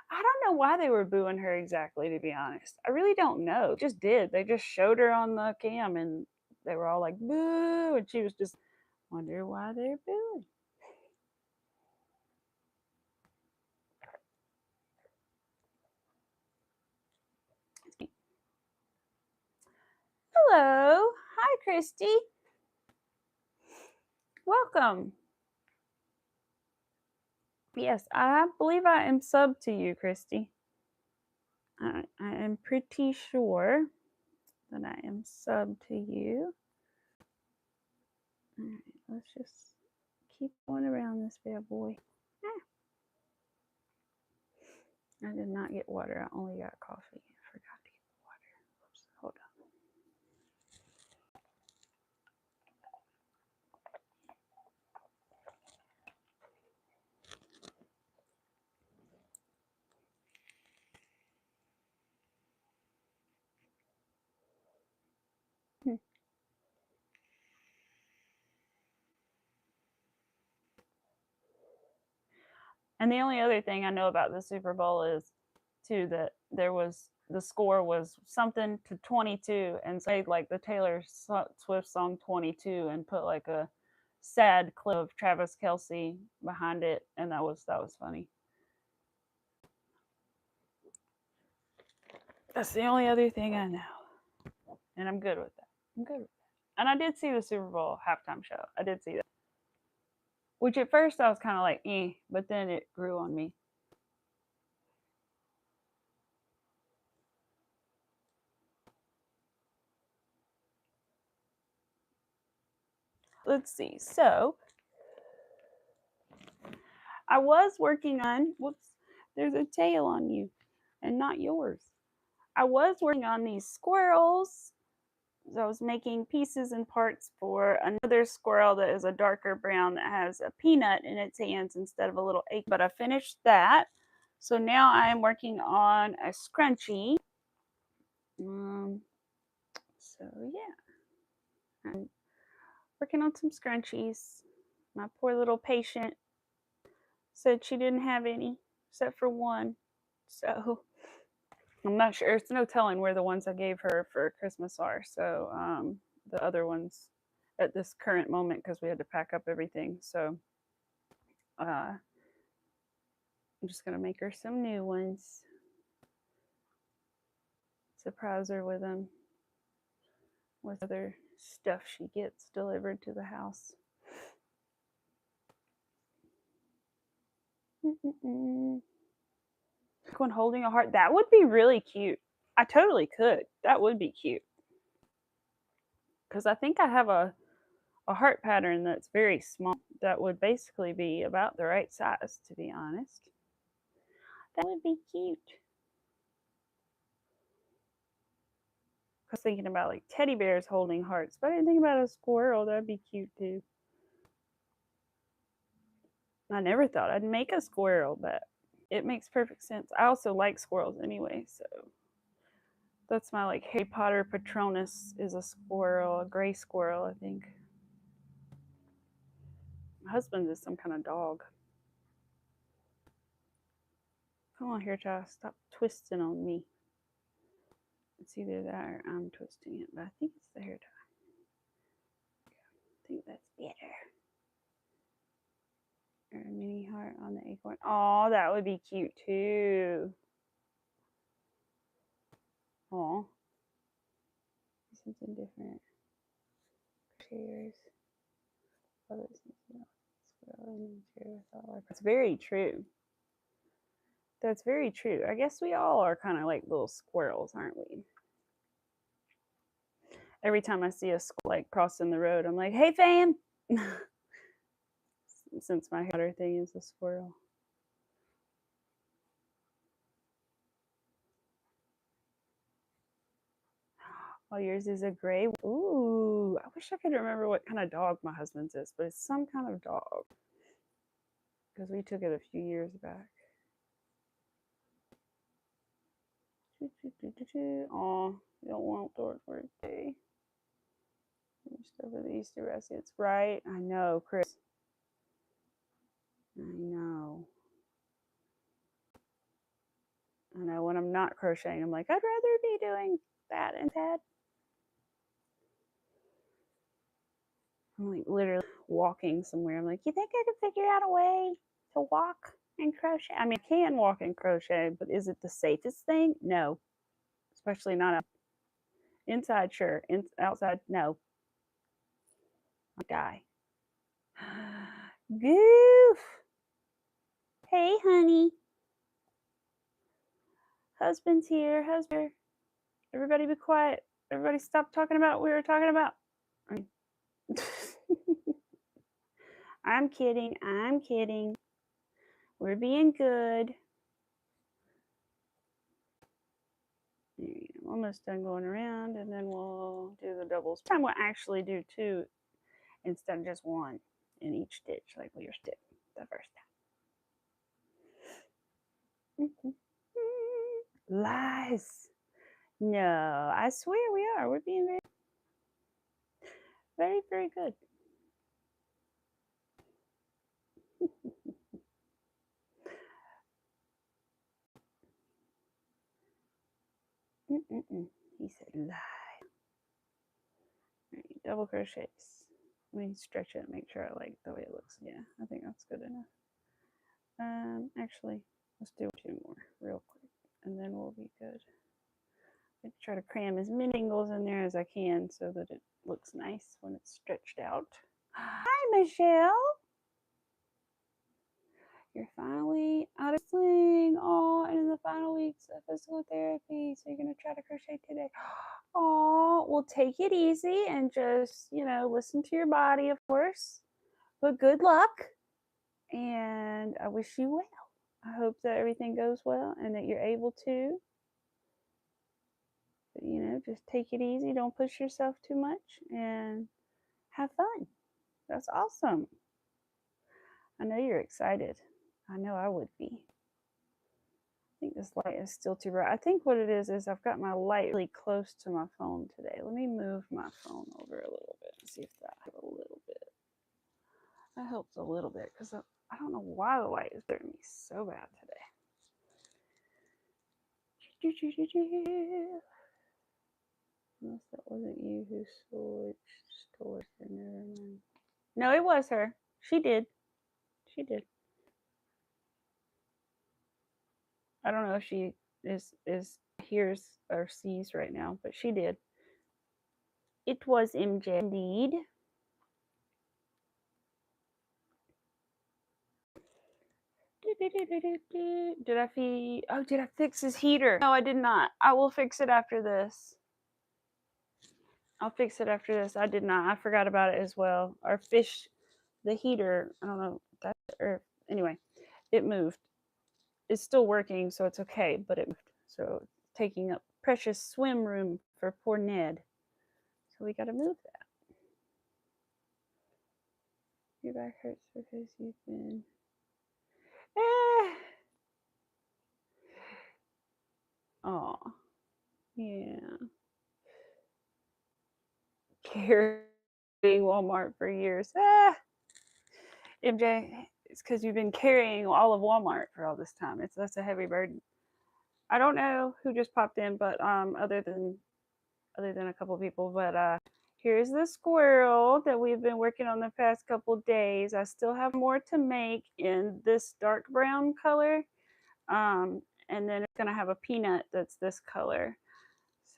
I don't know why they were booing her exactly, to be honest. I really don't know. Just did. They just showed her on the cam and they were all like, boo. And she was just, wonder why they're booing. Hello. Hi, Christy. Welcome. Yes, I believe I am subbed to you, Christy. I am pretty sure that I am subbed to you. All right, let's just keep going around this bad boy. I did not get water. I only got coffee. I forgot to get water. Oops, hold on. And the only other thing I know about the Super Bowl is, too, that the score was something to 22, and say like the Taylor Swift song 22, and put like a sad clip of Travis Kelce behind it, and that was funny. That's the only other thing I know, and I'm good with that. And I did see the Super Bowl halftime show. I did see that, which at first I was kind of like, but then it grew on me. Let's see. So I was working on, whoops, there's a tail on you and not yours. I was working on these squirrels. So I was making pieces and parts for another squirrel that is a darker brown that has a peanut in its hands instead of a little egg. But I finished that. So now I am working on a scrunchie. So yeah. working on some scrunchies. My poor little patient said she didn't have any except for one. So I'm not sure. It's no telling where the ones I gave her for Christmas are. So the other ones at this current moment, because we had to pack up everything. So I'm just going to make her some new ones. Surprise her with them. With other stuff she gets delivered to the house. One holding a heart. That would be really cute. I totally could. That would be cute. Because I think I have a heart pattern that's very small. That would basically be about the right size, to be honest. That would be cute. I was thinking about like teddy bears holding hearts, but I didn't think about a squirrel. That'd be cute too. I never thought I'd make a squirrel, but it makes perfect sense. I also like squirrels anyway, so that's my like Harry Potter Patronus is a squirrel, a gray squirrel, I think. My husband's is some kind of dog. Come on here, child. Stop twisting on me. It's either that or I'm twisting it, but I think it's the hair tie. I think that's better. Or a mini heart on the acorn. Oh, that would be cute too. Oh, something different. Cheers. That's very true. That's very true. I guess we all are kind of like little squirrels, aren't we? Every time I see a squirrel like crossing the road, I'm like, hey fam. Since my hair thing is a squirrel. Oh, yours is a gray. Ooh, I wish I could remember what kind of dog my husband's is, but it's some kind of dog. Because we took it a few years back. Oh, you don't want Thor's birthday. Stuff with the Easter baskets, right? I know, Chris. I know. I know when I'm not crocheting, I'm like, I'd rather be doing that instead. I'm like literally walking somewhere. I'm like, you think I could figure out a way to walk and crochet? I mean, I can walk and crochet, but is it the safest thing? No. Especially not out. Inside, sure. Outside, no. I die. Goof. Hey, honey. Husband's here. Husband. Everybody be quiet. Everybody stop talking about what we were talking about. I'm kidding. I'm kidding. We're being good. I'm almost done going around, and then we'll do the doubles. This time we'll actually do two instead of just one in each stitch, like we were did the first time. Lies. No, I swear we are. We're being very, very, very good. He said lie. Right, double crochets. Let me stretch it and make sure I like the way it looks. Yeah, I think that's good enough. Actually, let's do two more real quick, and then we'll be good. I try to cram as many angles in there as I can so that it looks nice when it's stretched out. Hi, Michelle. You're finally out of sling. Oh, and in the final weeks of physical therapy, so you're going to try to crochet today. Oh, well, take it easy and just, listen to your body, of course. But good luck, and I wish you well. I hope that everything goes well and that you're able to, just take it easy. Don't push yourself too much and have fun. That's awesome. I know you're excited. I know I would be. think this light is still too bright. I think what it is I've got my light really close to my phone today. Let me move my phone over a little bit and see if that helps a little bit. That helps a little bit because I don't know why the light is doing me so bad today. Unless that wasn't you who switched stores. Never mind. No, it was her. She did. She did. I don't know if she is hears or sees right now, but she did. It was MJ indeed. Did I fix his heater? No, I did not. I will fix it after this. I'll fix it after this. I did not. I forgot about it as well. Our fish, the heater, I don't know. Anyway, it moved. It's still working, so it's okay, but it moved. So it's taking up precious swim room for poor Ned. So we got to move that. Your back hurts because you've been... Oh, yeah. Carrying Walmart for years. MJ, it's because you've been carrying all of Walmart for all this time. That's a heavy burden. I don't know who just popped in, but other than a couple people, but here's the squirrel that we've been working on the past couple days. I still have more to make in this dark brown color, and then it's gonna have a peanut that's this color.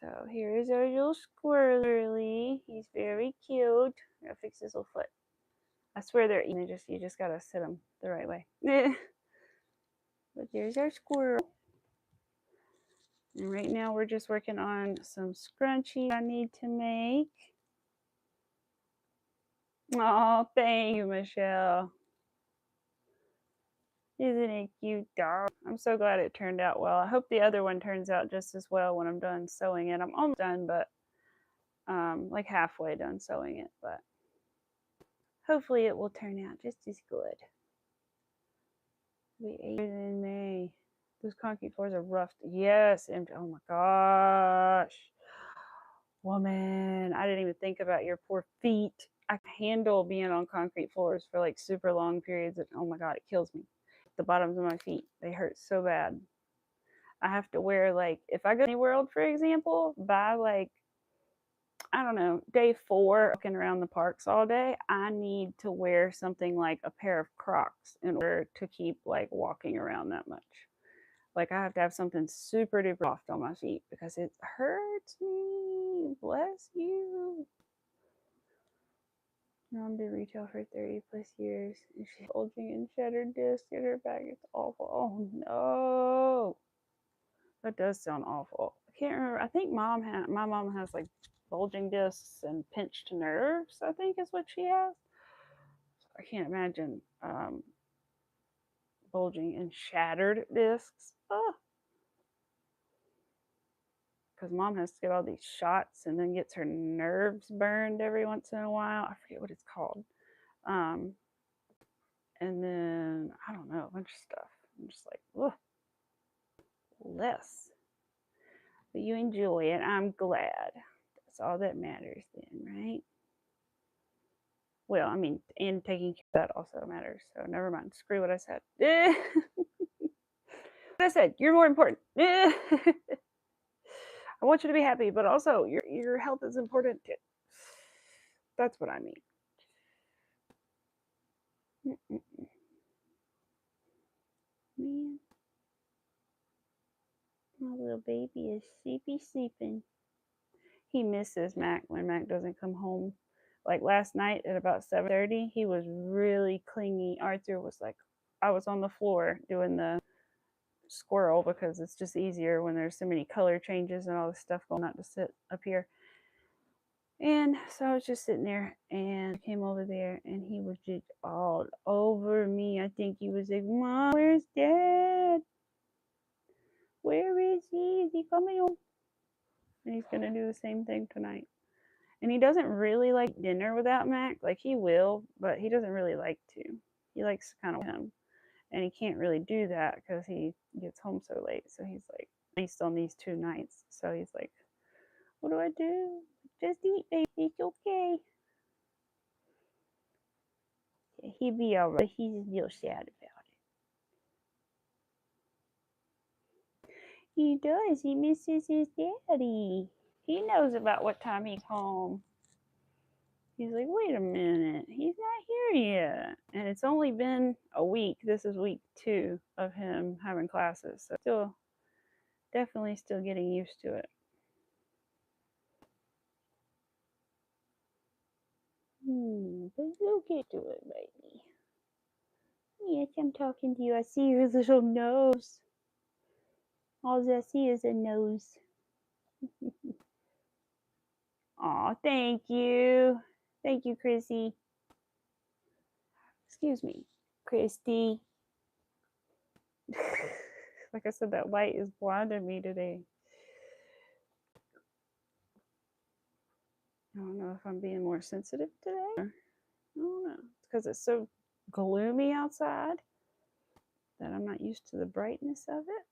So here's our little squirrely. He's very cute. I'll fix his little foot. I swear they're eating. You just gotta sit them the right way. But there's our squirrel. And right now we're just working on some scrunchies I need to make. Oh, thank you, Michelle. Isn't it cute, dog? I'm so glad it turned out well. I hope the other one turns out just as well when I'm done sewing it. I'm almost done, but like halfway done sewing it, but hopefully it will turn out just as good. We ate it in May. Those concrete floors are rough. Yes, oh my gosh. Woman, I didn't even think about your poor feet. I can handle being on concrete floors for like super long periods. Oh my God, it kills me. The bottoms of my feet, they hurt so bad. I have to wear, like, if I go to Disney World, for example, by like, I don't know, day 4, walking around the parks all day, I need to wear something like a pair of Crocs in order to keep like walking around that much. Like I have to have something super duper soft on my feet because it hurts me. Bless you. Mom did retail for 30 plus years and she's bulging and shattered disc in her back. It's awful. Oh no. That does sound awful. I can't remember. I think my mom has like bulging discs and pinched nerves, I think is what she has. I can't imagine bulging and shattered discs. Because mom has to get all these shots and then gets her nerves burned every once in a while. I forget what it's called. And then, I don't know, a bunch of stuff. I'm just like, ugh, less. But you enjoy it. I'm glad. That's all that matters then, right? Well, I mean, and taking care of that also matters. So never mind. Screw what I said. What I said, you're more important. I want you to be happy, but also your health is important too. That's what I mean. Man, my little baby is sleeping. He misses Mac when Mac doesn't come home. Like last night at about 7:30, he was really clingy. Arthur was like, I was on the floor doing the squirrel because it's just easier when there's so many color changes and all this stuff going on to sit up here. And so I was just sitting there and I came over there and he was just all over me. I think he was like, Mom, where's Dad? Where is he? Is he coming home? And he's going to do the same thing tonight. And he doesn't really like dinner without Mac. Like he will, but he doesn't really like to. He likes kind of him. and he can't really do that because he gets home so late. So he's like, at least on these 2 nights. So he's like, what do I do? Just eat, baby. It's okay. Yeah, he'll be all right. He's a little sad about it. He does. He misses his daddy. He knows about what time he's home. He's like, wait a minute, he's not here yet. And it's only been a week. This is week 2 of him having classes. So definitely still getting used to it. But you'll get to it, baby. Yes, I'm talking to you. I see your little nose. All I see is a nose. Aw, thank you. Thank you, Chrissy. Excuse me, Christy. Like I said, that light is blinding me today. I don't know if I'm being more sensitive today. I don't know. It's because it's so gloomy outside that I'm not used to the brightness of it.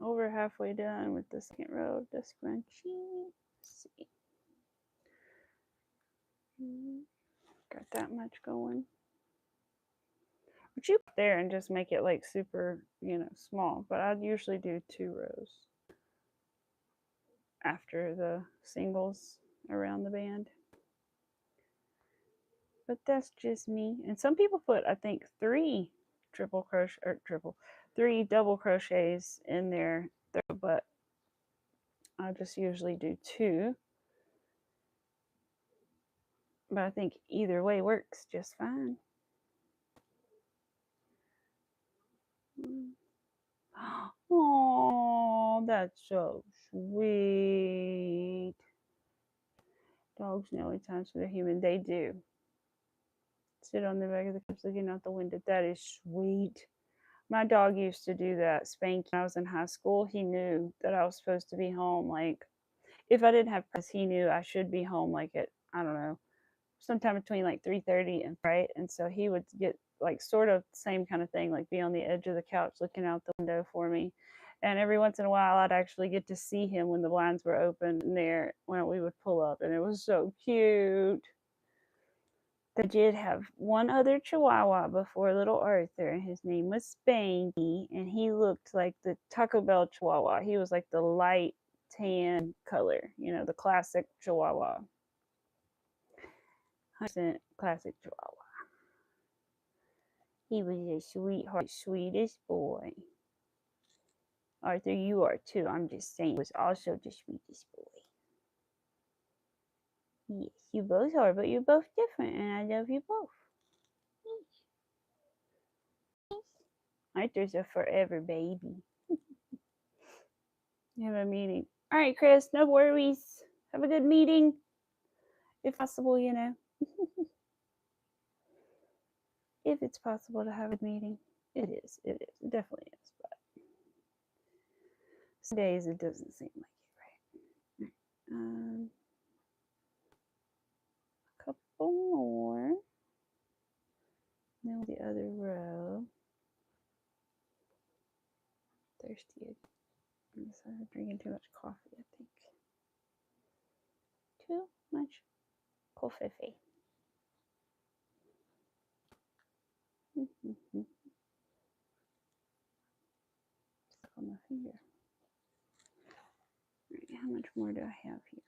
Over halfway done with the second row of the scrunchie. Let's see. Got that much going. But you put there and just make it like super, small. But I'd usually do 2 rows after the singles around the band. But that's just me. And some people put, I think, 3 double crochets in there, but I just usually do 2. But I think either way works just fine. Oh, that's so sweet. Dogs know it's time for the human. They do. Sit on the back of the couch looking out the window. That is sweet. My dog used to do that. Spanky. When I was in high school, he knew that I was supposed to be home. Like, if I didn't have practice, he knew I should be home like at, I don't know, sometime between like 3:30 and right. And so he would get like sort of same kind of thing, like be on the edge of the couch looking out the window for me. And every once in a while, I'd actually get to see him when the blinds were open there when we would pull up. And it was so cute. They did have one other Chihuahua before little Arthur, and his name was Spanky, and he looked like the Taco Bell Chihuahua. He was like the light tan color, the classic Chihuahua. 100% classic Chihuahua. He was a sweetheart, sweetest boy. Arthur, you are too. I'm just saying, he was also the sweetest boy. Yes, you both are, but you're both different, and I love you both. Yes. Arthur's a forever baby. You have a meeting. All right, Chris, no worries. Have a good meeting. If possible, If it's possible to have a meeting. It is. It definitely is. But some days it doesn't seem like it, right? A couple more. Then the other row. Thirsty. I'm drinking too much coffee, I think. Too much coffee. Stuck on my finger. Right, how much more do I have here?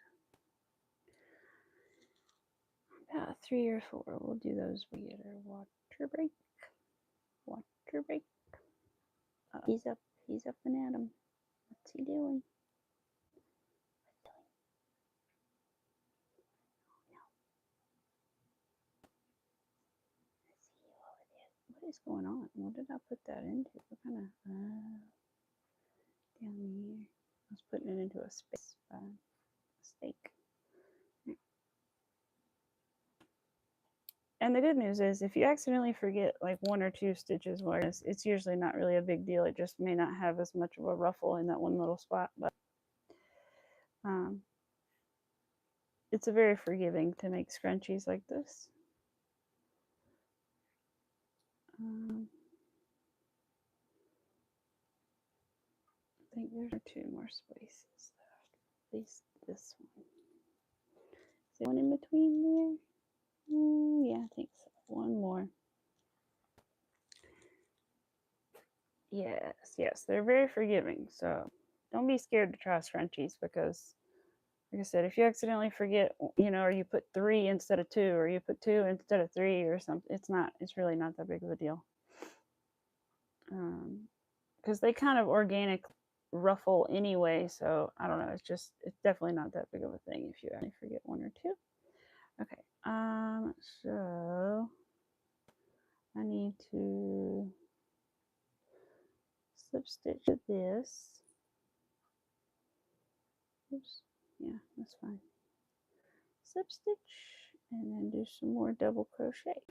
About 3 or 4. We'll do those. We get our water break. Water break. He's up. He's up and at him. What's he doing? What is going on? What did I put that into? What kind of down here? I was putting it into a space by mistake. And the good news is, if you accidentally forget like 1 or 2 stitches, it's usually not really a big deal. It just may not have as much of a ruffle in that one little spot, but it's very forgiving to make scrunchies like this. I think there are 2 more spaces left. At least this one. Is there one in between there? Yeah, I think so. One more. Yes, yes, they're very forgiving. So don't be scared to try scrunchies because, like I said, if you accidentally forget, you know, or you put 3 instead of 2, or you put 2 instead of 3 or something, it's really not that big of a deal. Because they kind of organic ruffle anyway, so I don't know, it's definitely not that big of a thing if you only forget 1 or 2. Okay, so I need to slip stitch this. Oops, yeah, that's fine. Slip stitch and then do some more double crochet.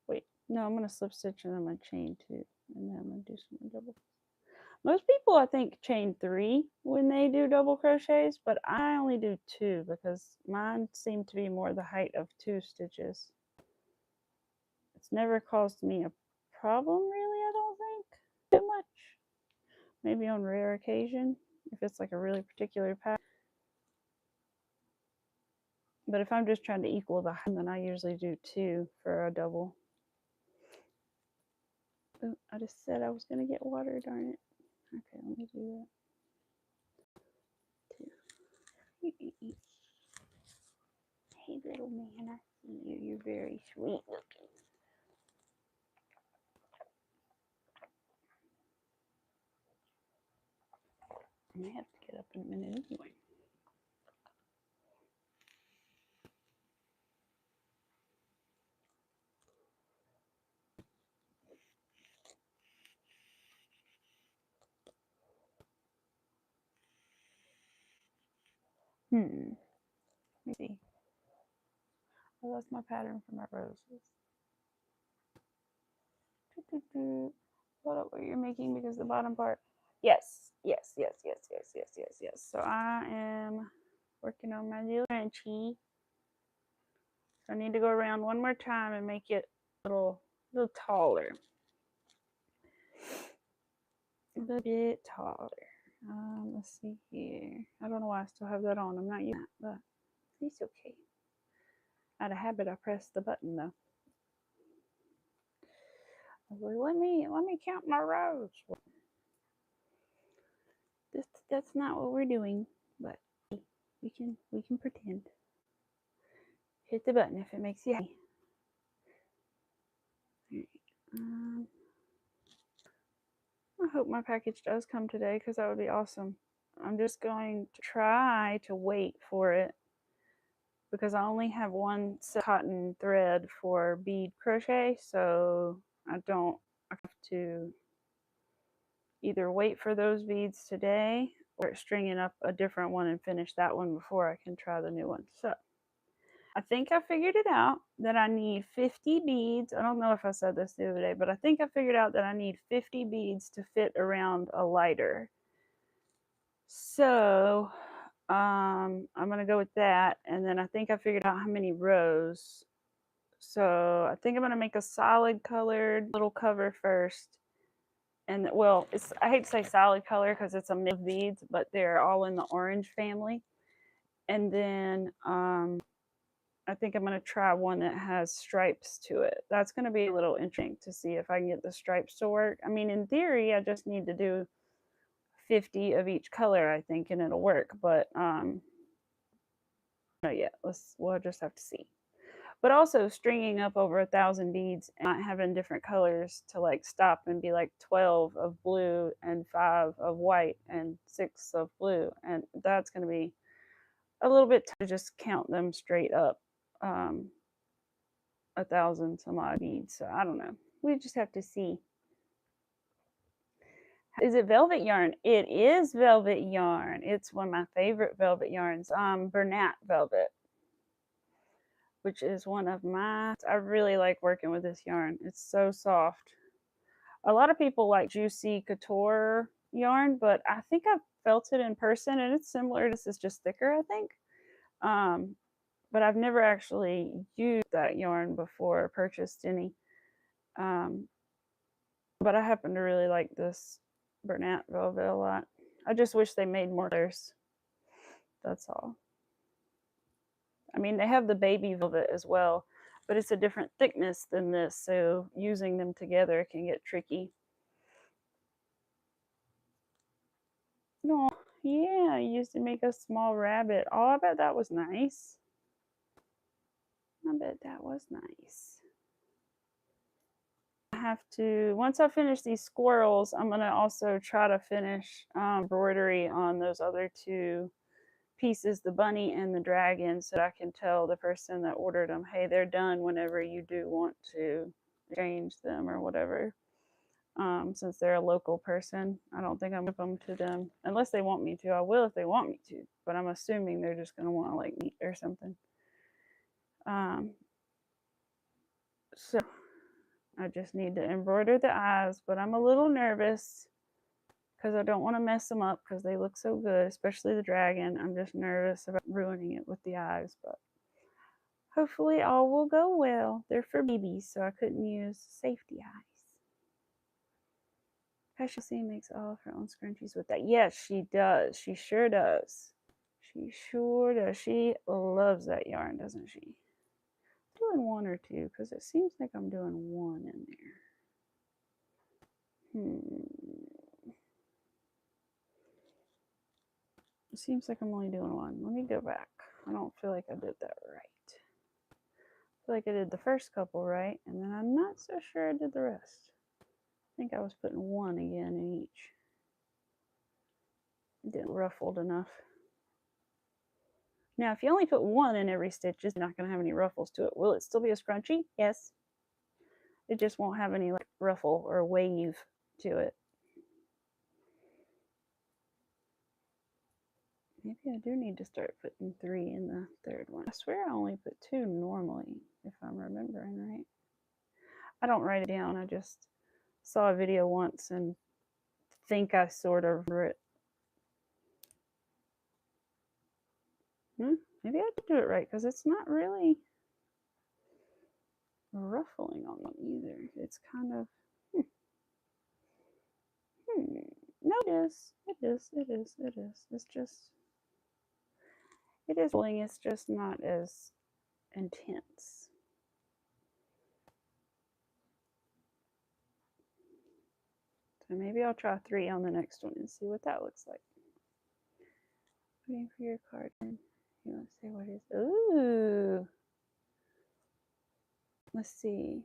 Wait, no, I'm gonna slip stitch and then I'm gonna chain 2, and then I'm gonna do some more double. Most people, I think, chain 3 when they do double crochets, but I only do 2 because mine seem to be more the height of 2 stitches. It's never caused me a problem, really, I don't think, too much. Maybe on rare occasion, if it's like a really particular pattern. But if I'm just trying to equal the height, then I usually do 2 for a double. Oh, I just said I was going to get water, darn it. Okay, let me do that. 2. Hey, little man, I see you. You're very sweet looking. I may have to get up in a minute anyway. Let me see. I lost my pattern for my roses. What are you making? Because the bottom part. Yes. So I am working on my little scrunchie. So I need to go around one more time and make it a little taller. A little bit taller. Let's see here. I don't know why I still have that on. I'm not using that, but it's okay. Out of habit, I pressed the button though. Let me count my rows. That's not what we're doing, but we can pretend. Hit the button if it makes you happy. I hope my package does come today because that would be awesome. I'm just going to try to wait for it because I only have 1 cotton thread for bead crochet, so I have to either wait for those beads today or stringing up a different one and finish that one before I can try the new one. So I think I figured it out that I need 50 beads. I don't know if I said this the other day, but I think I figured out that I need 50 beads to fit around a lighter. So I'm going to go with that. And then I think I figured out how many rows. So I think I'm going to make a solid colored little cover first. And well, I hate to say solid color because it's a mix of beads, but they're all in the orange family. And then I think I'm going to try one that has stripes to it. That's going to be a little interesting to see if I can get the stripes to work. I mean, in theory, I just need to do 50 of each color, I think, and it'll work. But no, yet. We'll just have to see. But also stringing up over 1,000 beads and not having different colors to like stop and be like 12 of blue and 5 of white and 6 of blue, and that's going to be a little bit to just count them straight up. 1,000 some odd beads, so I don't know. We just have to see. Is it velvet yarn? It is velvet yarn. It's one of my favorite velvet yarns. Bernat velvet, which is one of my. I really like working with this yarn. It's so soft. A lot of people like Juicy Couture yarn, but I think I've felt it in person, and it's similar. This is just thicker, I think. but I've never actually used that yarn before or purchased any. But I happen to really like this Bernat velvet a lot. I just wish they made more colors. That's all. I mean, they have the baby velvet as well, but it's a different thickness than this, so using them together can get tricky. Oh, yeah, I used to make a small rabbit. Oh, I bet that was nice. I bet that was nice. I have to, once I finish these squirrels, I'm going to also try to finish embroidery on those other two pieces, the bunny and the dragon, so that I can tell the person that ordered them, hey, they're done whenever you do want to change them or whatever. Since they're a local person, I don't think I'm going to give them to them unless they want me to. I will if they want me to, but I'm assuming they're just going to want like meat or something. So I just need to embroider the eyes, but I'm a little nervous because I don't want to mess them up because they look so good, especially the dragon. I'm just nervous about ruining it with the eyes, but hopefully all will go well. They're for babies, so I couldn't use safety eyes. Passion makes all of her own scrunchies with that. Yes, she does. She sure does. She sure does. She loves that yarn, doesn't she? Doing one or two, because it seems like I'm doing one in there. It seems like I'm only doing one. Let me go back. I don't feel like I did that right. I feel like I did the first couple right, and then I'm not so sure I did the rest. I think I was putting one again in each. It didn't ruffled enough. Now, if you only put one in every stitch, it's not going to have any ruffles to it. Will it still be a scrunchie? Yes. It just won't have any like ruffle or wave to it. Maybe I do need to start putting 3 in the third one. I swear I only put 2 normally, if I'm remembering right. I don't write it down. I just saw a video once and think I sort of remember it. Maybe I did do it right because it's not really ruffling on them either. It's kind of no, it is. It's just it is ruffling. It's just not as intense. So maybe I'll try 3 on the next one and see what that looks like. Waiting for your card. You want to say what it is? Ooh. Let's see.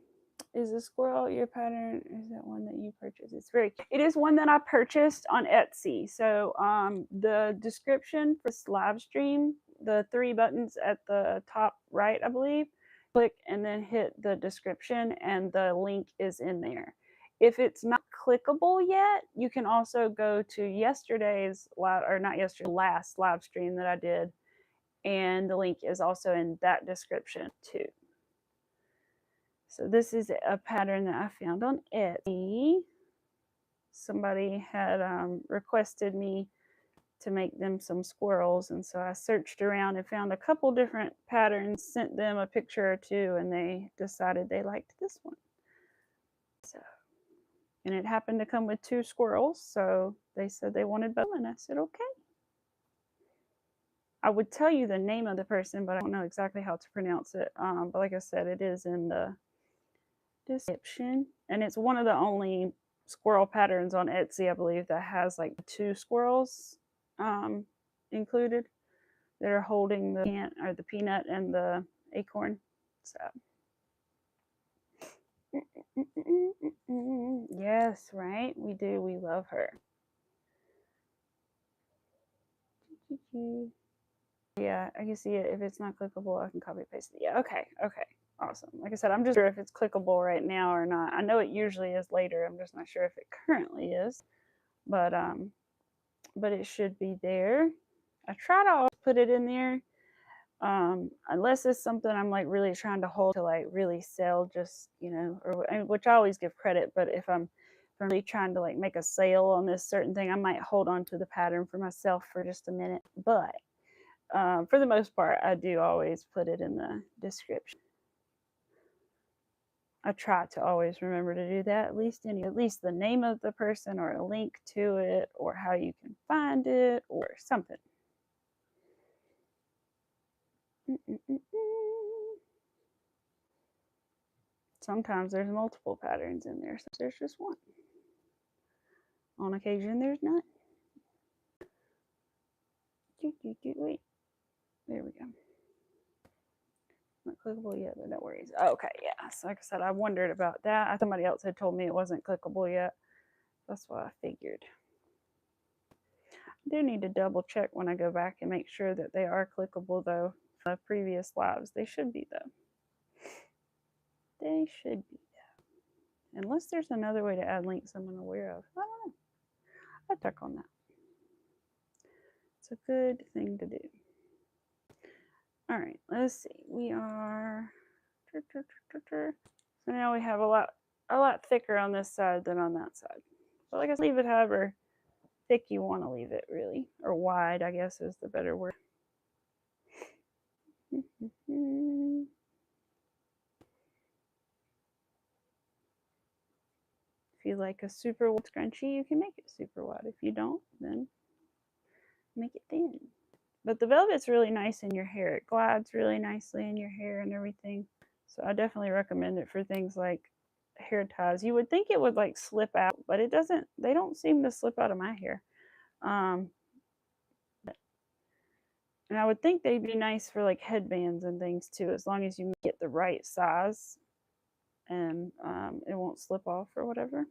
Is the squirrel your pattern? Is that one that you purchased? It's very cute. It is one that I purchased on Etsy. So the description for this live stream, the 3 buttons at the top right, I believe, click and then hit the description and the link is in there. If it's not clickable yet, you can also go to yesterday's last live stream that I did, and the link is also in that description too. So this is a pattern that I found on Etsy. Somebody had requested me to make them some squirrels, and so I searched around and found a couple different patterns, sent them a picture or 2, and they decided they liked this one. So, and it happened to come with 2 squirrels, so they said they wanted both, and I said okay. I would tell you the name of the person, but I don't know exactly how to pronounce it. But like I said, it is in the description, and it's one of the only squirrel patterns on Etsy, I believe, that has like 2 squirrels included that are holding the peanut and the acorn. So yes, right, we do. We love her. Yeah, I can see it. If it's not clickable, I can copy paste it. Yeah, okay. Awesome. Like I said, I'm just sure if it's clickable right now or not. I know it usually is later. I'm just not sure if it currently is. But it should be there. I try to always put it in there. Unless it's something I'm like really trying to hold to like really sell, just, you know, or which I always give credit, but if I'm really trying to like make a sale on this certain thing, I might hold on to the pattern for myself for just a minute. But for the most part, I do always put it in the description. I try to always remember to do that, at least the name of the person or a link to it or how you can find it or something. Sometimes there's multiple patterns in there, so there's just one. On occasion, there's none. Wait, there we go. Not clickable yet, but no worries. Okay, yeah. So like I said, I wondered about that. Somebody else had told me it wasn't clickable yet. That's what I figured. I do need to double check when I go back and make sure that they are clickable though. The previous lives, they should be though. They should be though. Unless there's another way to add links I'm unaware of. I don't know. I'll check on that. It's a good thing to do. All right, let's see. We are. So now we have a lot thicker on this side than on that side. So like I said, leave it however thick you want to leave it, really, or wide, I guess is the better word. If you like a super wide scrunchie, you can make it super wide. If you don't, then make it thin. But the velvet's really nice in your hair. It glides really nicely in your hair and everything. So I definitely recommend it for things like hair ties. You would think it would like slip out, but it doesn't. They don't seem to slip out of my hair. And I would think they'd be nice for like headbands and things too, as long as you get the right size and it won't slip off or whatever. I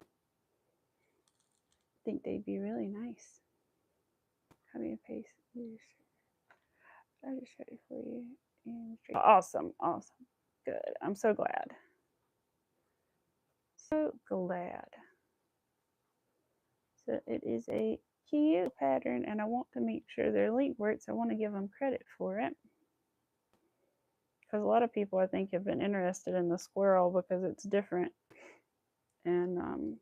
think they'd be really nice. How do you paste these? I just showed it for you. Awesome, awesome. Good. I'm so glad. So glad. So it is a cute pattern, and I want to make sure their link works. I want to give them credit for it. Because a lot of people, I think, have been interested in the squirrel because it's different. And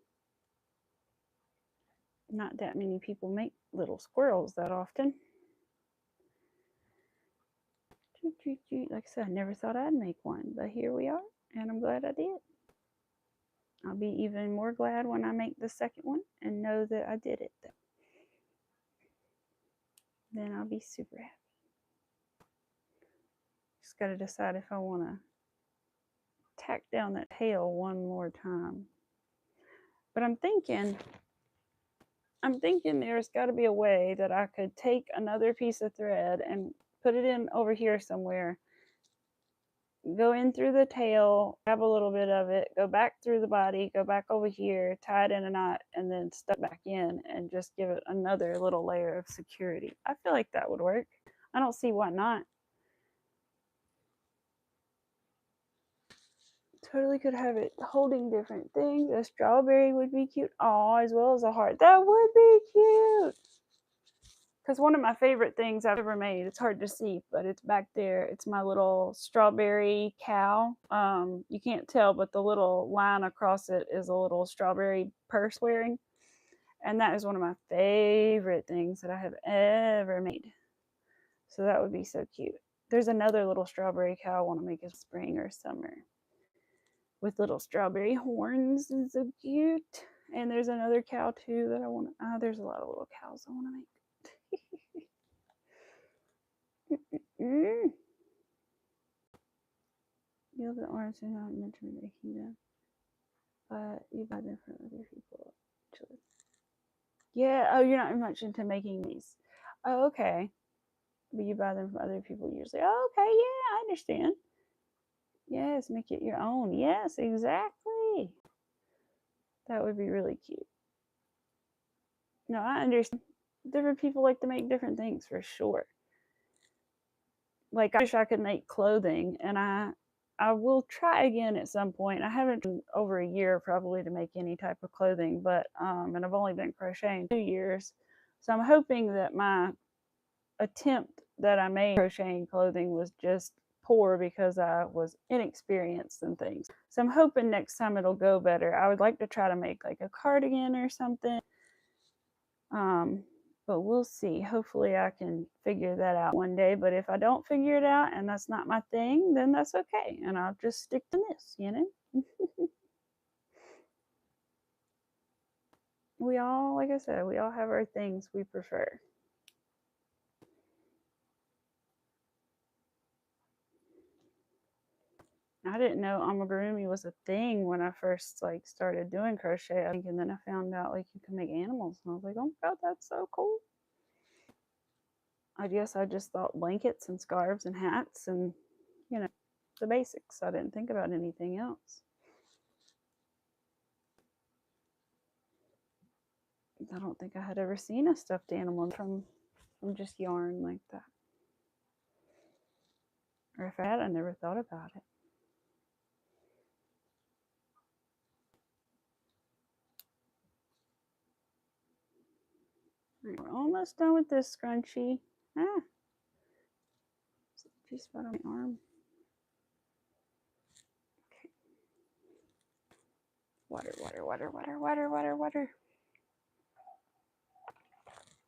not that many people make little squirrels that often. Like I said, I never thought I'd make one, but here we are, and I'm glad I did. I'll be even more glad when I make the second one and know that I did it. Then I'll be super happy. Just got to decide if I want to tack down that tail one more time. But I'm thinking there's got to be a way that I could take another piece of thread and put it in over here somewhere, go in through the tail, grab a little bit of it, go back through the body, go back over here, tie it in a knot, and then stuck back in and just give it another little layer of security. I feel like that would work. I don't see why not. Totally could have it holding different things. A strawberry would be cute. Oh, as well as a heart. That would be cute. Because one of my favorite things I've ever made, it's hard to see, but it's back there. It's my little strawberry cow. You can't tell, but the little line across it is a little strawberry purse wearing. And that is one of my favorite things that I have ever made. So that would be so cute. There's another little strawberry cow I want to make in spring or summer with little strawberry horns. It's so cute. And there's another cow too that I want to, there's a lot of little cows I want to make. You love the orange and not mentioned making them, but you buy them from other people. Actually. Yeah. Oh, you're not much into making these. Oh, okay. But you buy them from other people usually. Oh, okay. Yeah, I understand. Yes, make it your own. Yes, exactly. That would be really cute. No, I understand. Different people like to make different things for sure. Like I wish I could make clothing, and I will try again at some point. I haven't been over a year probably to make any type of clothing, but and I've only been crocheting 2 years. So I'm hoping that my attempt that I made crocheting clothing was just poor because I was inexperienced in things. So I'm hoping next time it'll go better. I would like to try to make like a cardigan or something. But we'll see. Hopefully I can figure that out one day. But if I don't figure it out and that's not my thing, then that's okay. And I'll just stick to this, you know? We all, like I said, we all have our things we prefer. I didn't know amigurumi was a thing when I first like started doing crochet, I think, and then I found out like you can make animals, and I was like, oh my god, that's so cool. I guess I just thought blankets and scarves and hats and, you know, the basics. I didn't think about anything else. I don't think I had ever seen a stuffed animal from just yarn like that. Or if I had, I never thought about it. Right, we're almost done with this scrunchie. Ah, just spot on my arm. Okay. Water, water, water, water, water, water, water.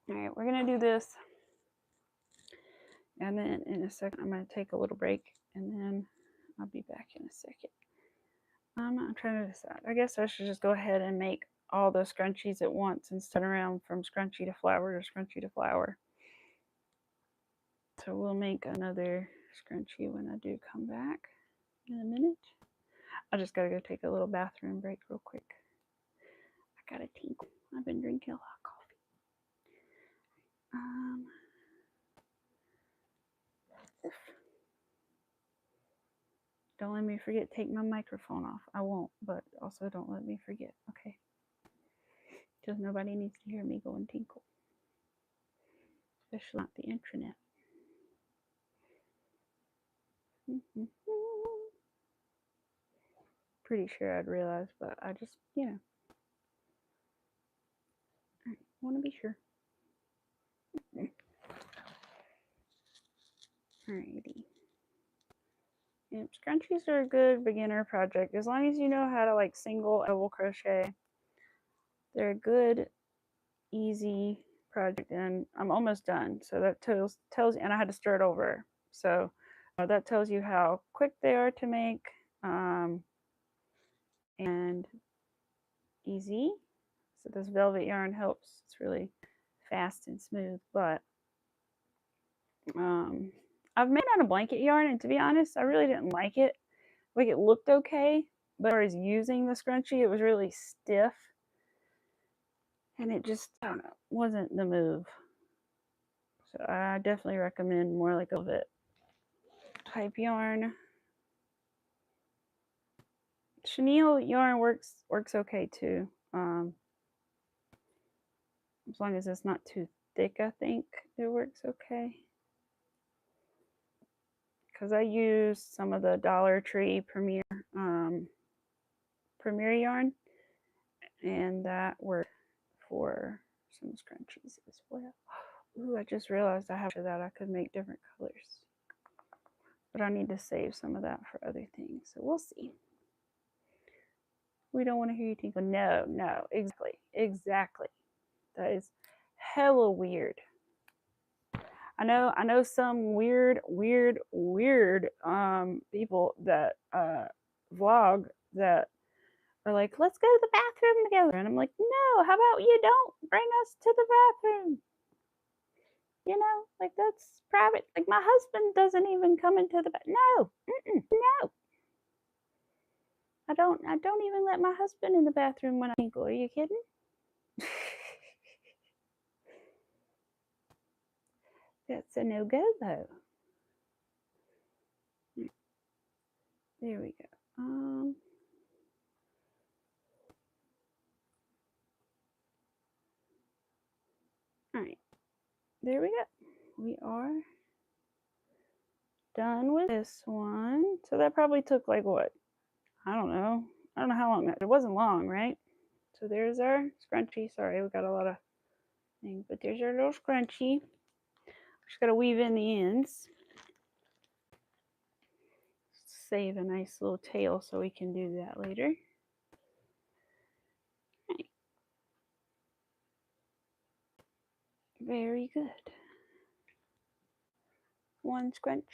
All right, we're gonna do this, and then in a second I'm gonna take a little break, and then I'll be back in a second. I'm trying to decide. I guess I should just go ahead and make all the scrunchies at once and turn around from scrunchy to flower to scrunchy to flower. So we'll make another scrunchie when I do come back in a minute. I just gotta go take a little bathroom break real quick. I gotta tinkle. I've been drinking a lot of coffee. Don't let me forget, take my microphone off. I won't, but also don't let me forget, okay? Because nobody needs to hear me go and tinkle. Especially not the internet. Pretty sure I'd realize, but I just, you know. I want to be sure. Alrighty. Yep, scrunchies are a good beginner project. As long as you know how to like single double crochet, they're a good, easy project. And I'm almost done. So that tells you, and I had to start over. So that tells you how quick they are to make, and easy. So this velvet yarn helps. It's really fast and smooth. But I've made out of blanket yarn, and to be honest, I really didn't like it. Like, it looked okay, but as far as using the scrunchie, it was really stiff, and it just, I don't know, wasn't the move. So I definitely recommend more like a velvet type yarn. Chenille yarn works okay too, as long as it's not too thick. I think it works okay. Because I use some of the Dollar Tree Premier yarn, and that worked for some scrunchies as well. Ooh, I just realized I have that I could make different colors, but I need to save some of that for other things, so we'll see. We don't want to hear you tinkle. No, exactly. That is hella weird. I know some weird people that vlog that are like, let's go to the bathroom together, and I'm like, no, how about you don't bring us to the bathroom? You know, like, that's private. Like, my husband doesn't even come into the bathroom. No, no. I don't even let my husband in the bathroom when I tinkle. Are you kidding? That's a no-go, though. There we go. All right. There we go. We are done with this one. So that probably took like what? I don't know how long that. It wasn't long, right? So there's our scrunchie. Sorry, we got a lot of things, but there's our little scrunchie. Just gotta weave in the ends. Save a nice little tail so we can do that later. Right. Very good. One scrunch.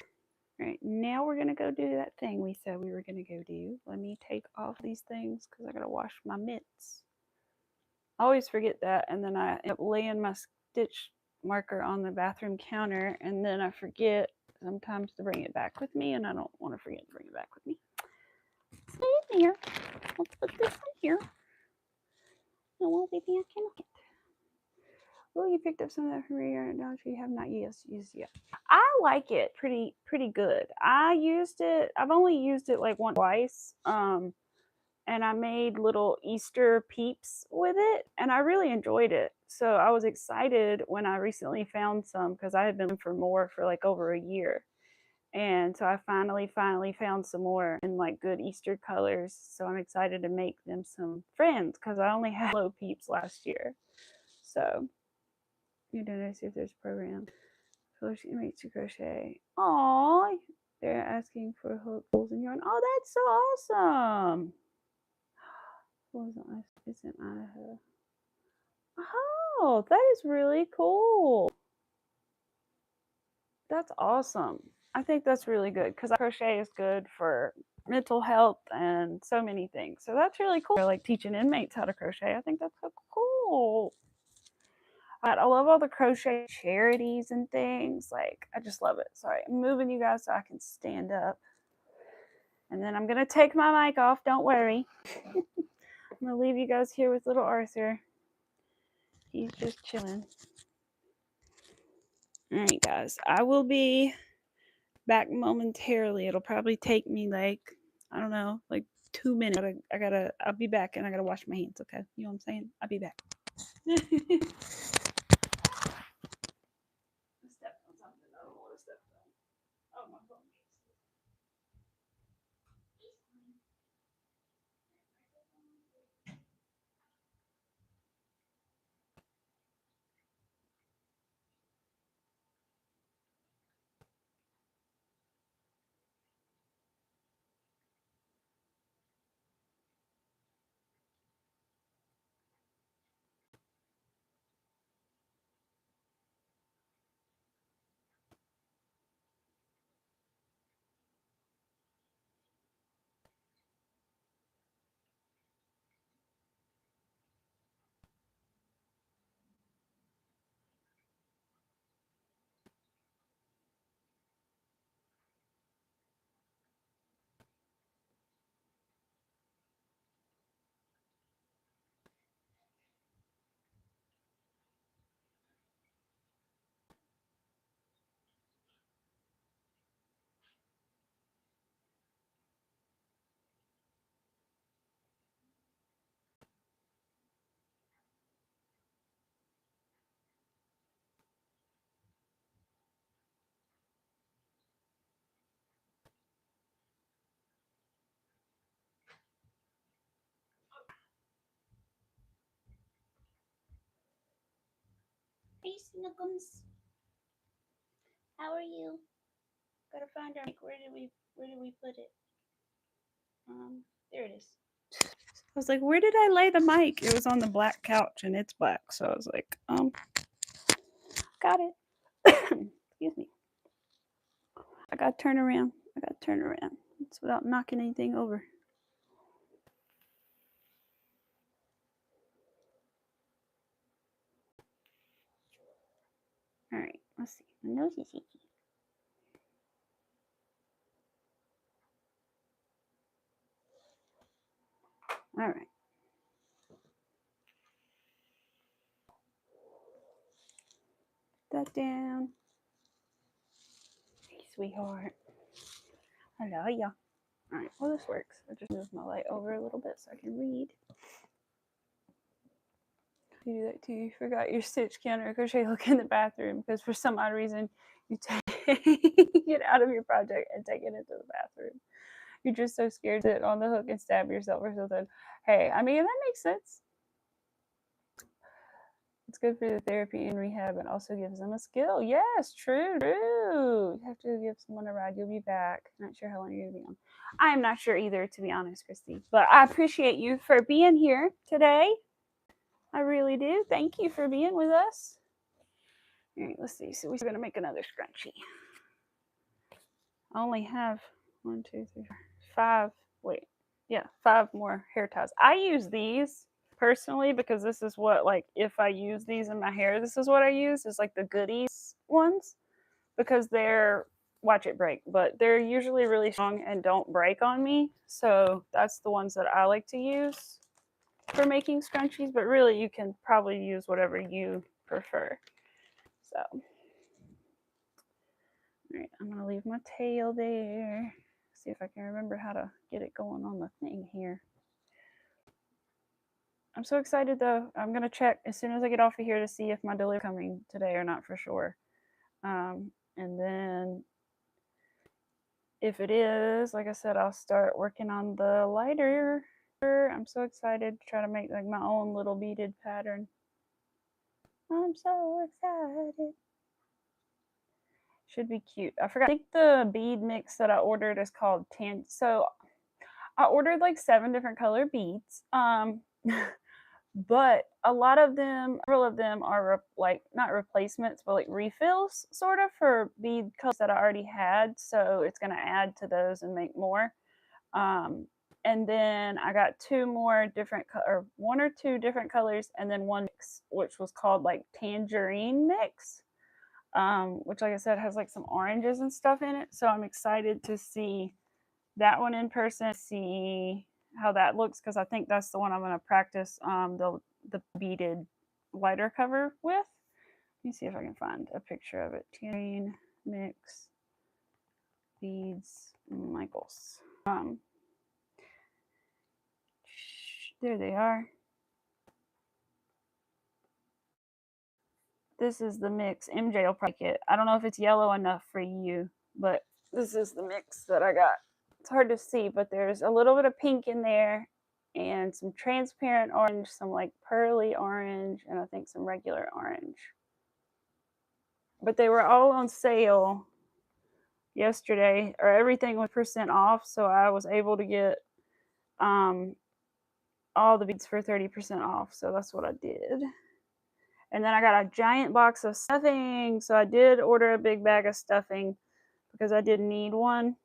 All right, now we're gonna go do that thing we said we were gonna go do. Let me take off these things because I gotta wash my mitts. I always forget that, and then I end up laying my stitch marker on the bathroom counter, and then I forget sometimes to bring it back with me, and I don't want to forget to bring it back with me. Stay in here. Let's put this in here. And we'll be back in a minute. Oh, you picked up some of that from your yarn down you have not used yet. I like it pretty good. I used it. I've only used it like once, twice. And I made little Easter peeps with it, and I really enjoyed it. So I was excited when I recently found some because I had been looking for more for like over a year. And so I finally found some more in like good Easter colors. So I'm excited to make them some friends because I only had low peeps last year. So you don't see if there's a program. So she makes to crochet. Aww, they're asking for holes in yarn. Oh, that's so awesome. It's in Idaho. Oh, that is really cool. That's awesome. I think that's really good because crochet is good for mental health and so many things. So that's really cool. Like teaching inmates how to crochet. I think that's so cool. I love all the crochet charities and things. Like, I just love it. Sorry, I'm moving you guys so I can stand up. And then I'm going to take my mic off. Don't worry. I'm going to leave you guys here with little Arthur. He's just chilling. All right, guys. I will be back momentarily. It'll probably take me like, I don't know, like 2 minutes. I'll be back and I gotta wash my hands, okay? You know what I'm saying? I'll be back. I stepped on something. I don't know what I stepped on. Oh, my phone. Hey, Snuggums. How are you? Gotta find our mic. Where did we put it? There it is. I was like, where did I lay the mic? It was on the black couch and it's black. So I was like, got it. Excuse me. I gotta turn around. It's without knocking anything over. All right, let's see. My nose is itchy. All right. Put that down. Hey, sweetheart. Hello, yeah. All right, well, this works. I just moved my light over a little bit so I can read. You do that too. You forgot your stitch counter crochet hook in the bathroom because for some odd reason you take it out of your project and take it into the bathroom. You're just so scared to sit on the hook and stab yourself or something. Hey, I mean, that makes sense. It's good for the therapy and rehab and also gives them a skill. Yes, true. You have to give someone a ride. You'll be back. Not sure how long you're going to be on. I am not sure either, to be honest, Christy. But I appreciate you for being here today. I really do. Thank you for being with us. All right, let's see. So we're going to make another scrunchie. I only have 1, 2, 3, 4, 5. Wait, yeah, 5 more hair ties. I use these personally because this is what, like, if I use these in my hair, this is what I use. Is like the goodies ones because they're, watch it break, but they're usually really strong and don't break on me. So that's the ones that I like to use for making scrunchies. But really, you can probably use whatever you prefer. So. All right, I'm going to leave my tail there. See if I can remember how to get it going on the thing here. I'm so excited though. I'm going to check as soon as I get off of here to see if my delivery is coming today or not for sure. And then if it is, like I said, I'll start working on the lighter. I'm so excited to try to make like my own little beaded pattern. I'm so excited. Should be cute. I forgot. I think the bead mix that I ordered is called Tan. So I ordered like 7 different color beads. But a lot of them, several of them are like not replacements, but like refills sort of for bead colors that I already had. So it's going to add to those and make more. And then I got 2 more different, or 1 or 2 different colors, and then one mix, which was called like tangerine mix. Which, like I said, has like some oranges and stuff in it. So I'm excited to see that one in person, see how that looks, because I think that's the one I'm going to practice the beaded lighter cover with. Let me see if I can find a picture of it. Tangerine mix beads Michaels. There they are. This is the mix. MJ will probably get. I don't know if it's yellow enough for you, but this is the mix that I got. It's hard to see, but there's a little bit of pink in there and some transparent orange, some like pearly orange, and I think some regular orange. But they were all on sale yesterday, or everything was % off, so I was able to get all the beads for 30% off. So that's what I did. And then I got a giant box of stuffing. So I did order a big bag of stuffing because I did need one.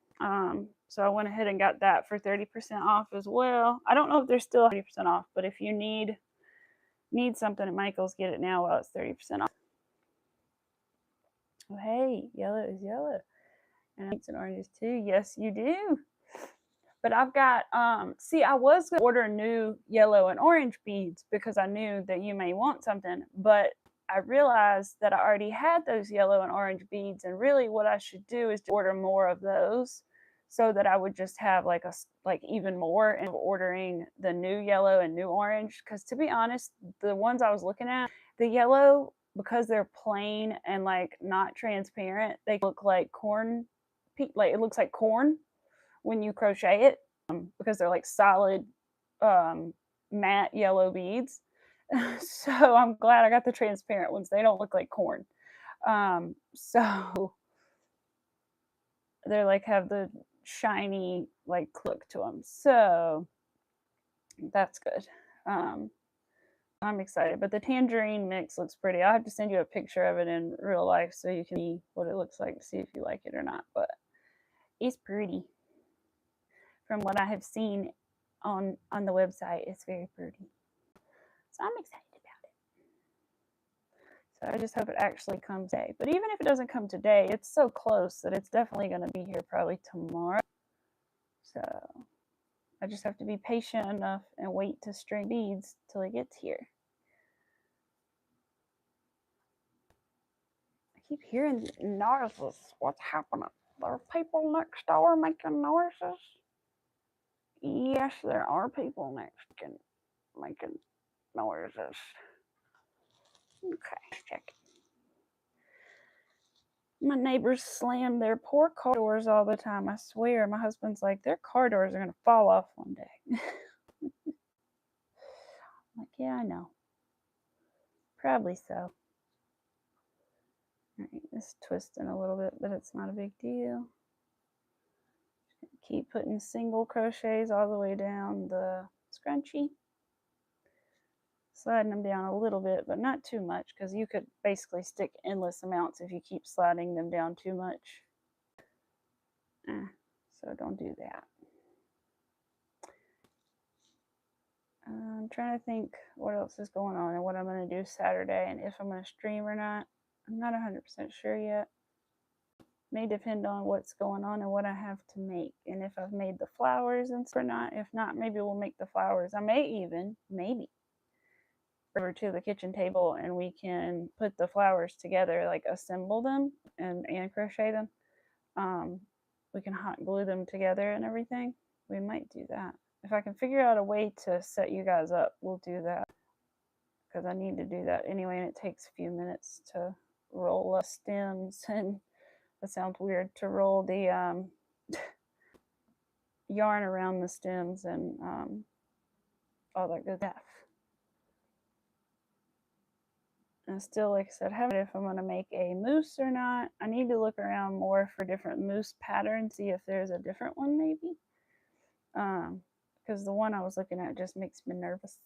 So I went ahead and got that for 30% off as well. I don't know if they're still 30% off, but if you need something at Michael's, get it now while it's 30% off. Oh, hey, yellow is yellow. And pinks and oranges too. Yes, you do. But I've got, see, I was going to order new yellow and orange beads because I knew that you may want something, but I realized that I already had those yellow and orange beads, and really what I should do is order more of those so that I would just have like even more and ordering the new yellow and new orange. Because to be honest, the ones I was looking at, the yellow, because they're plain and like not transparent, they look like corn, like it looks like corn when you crochet it, because they're like solid matte yellow beads. So I'm glad I got the transparent ones. They don't look like corn. So they're like have the shiny like look to them. So that's good. I'm excited. But the tangerine mix looks pretty. I'll have to send you a picture of it in real life so you can see what it looks like to see if you like it or not. But it's pretty. From what I have seen on the website, it's very pretty. So I'm excited about it. So I just hope it actually comes today. But even if it doesn't come today, it's so close that it's definitely going to be here probably tomorrow. So I just have to be patient enough and wait to string beads till it gets here. I keep hearing noises. What's happening? There are people next door making noises. Yes, there are people next making noises. Okay, check it. My neighbors slam their poor car doors all the time. I swear, my husband's like, their car doors are going to fall off one day. I'm like, yeah, I know. Probably so. All right, it's twisting a little bit, but it's not a big deal. Keep putting single crochets all the way down the scrunchie. sliding them down a little bit, but not too much, because you could basically stick endless amounts if you keep sliding them down too much. So don't do that. I'm trying to think what else is going on and what I'm going to do Saturday and if I'm going to stream or not. I'm not 100% sure yet. May depend on what's going on and what I have to make, and if I've made the flowers and stuff or not. If not, maybe we'll make the flowers. I may even, maybe, over to the kitchen table and we can put the flowers together, like assemble them and crochet them. We can hot glue them together and everything. We might do that. If I can figure out a way to set you guys up, we'll do that, because I need to do that anyway, and it takes a few minutes to roll the stems, and that sounds weird, to roll the yarn around the stems and all that good stuff. And still, like I said, I haven't, if I'm going to make a moose or not. I need to look around more for different moose patterns, see if there's a different one maybe. Because the one I was looking at just makes me nervous.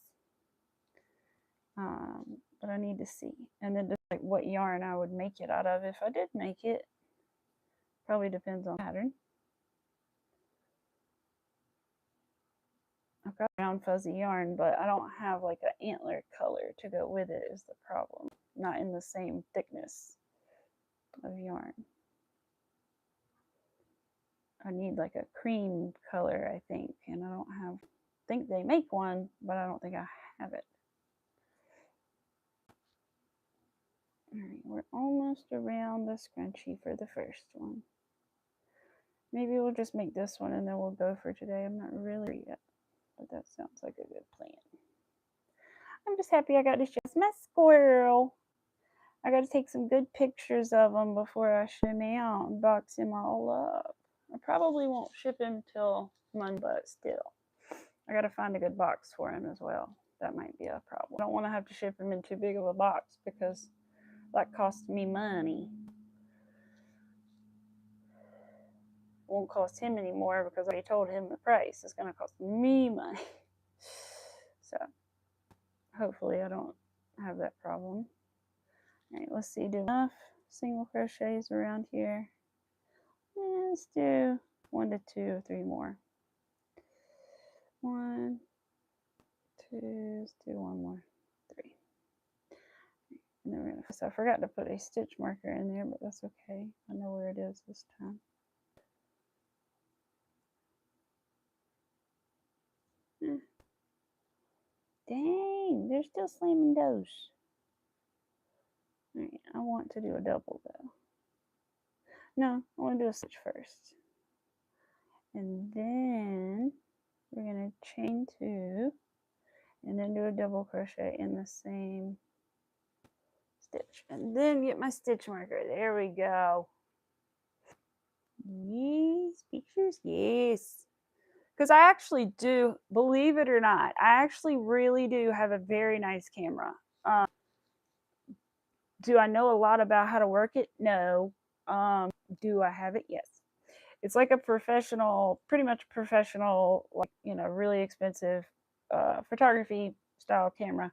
But I need to see. And then just like what yarn I would make it out of if I did make it. Probably depends on the pattern. I've got brown fuzzy yarn, but I don't have like an antler color to go with it is the problem. Not in the same thickness of yarn. I need like a cream color, I think, and I don't have, I think they make one, but I don't think I have it. Alright, we're almost around the scrunchie for the first one. Maybe we'll just make this one and then we'll go for today. I'm not really yet, but that sounds like a good plan. I'm just happy I got to show my squirrel. I got to take some good pictures of him before I ship him out and box him all up. I probably won't ship him till Monday, but still. I got to find a good box for him as well. That might be a problem. I don't want to have to ship him in too big of a box because that costs me money. It won't cost him anymore because I already told him the price. It's going to cost me money. So hopefully I don't have that problem. All right, let's see. Do enough single crochets around here? Let's do 1 to 2 or 3 more. 1, 2, let's do 1 more, 3. And then we're gonna, so I forgot to put a stitch marker in there, but that's okay. I know where it is this time. Dang, they're still slamming those. All right, I want to do a double though. No, I want to do a stitch first. And then we're going to chain 2 and then do a double crochet in the same stitch. And then get my stitch marker. There we go. Yes, pictures, yes. Because I actually do, believe it or not, I actually really do have a very nice camera. Do I know a lot about how to work it? No. Do I have it? Yes. It's like a professional, pretty much professional, like, you know, really expensive photography style camera.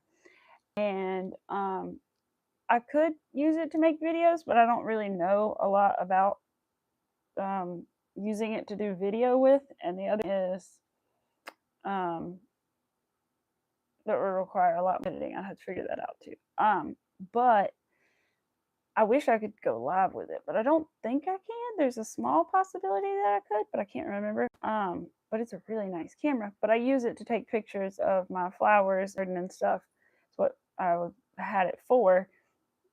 And I could use it to make videos, but I don't really know a lot about using it to do video with. And the other is that would require a lot of editing. I had to figure that out too. But I wish I could go live with it, but I don't think I can. There's a small possibility that I could, but I can't remember. But it's a really nice camera. But I use it to take pictures of my flowers and stuff. That's what I had it for.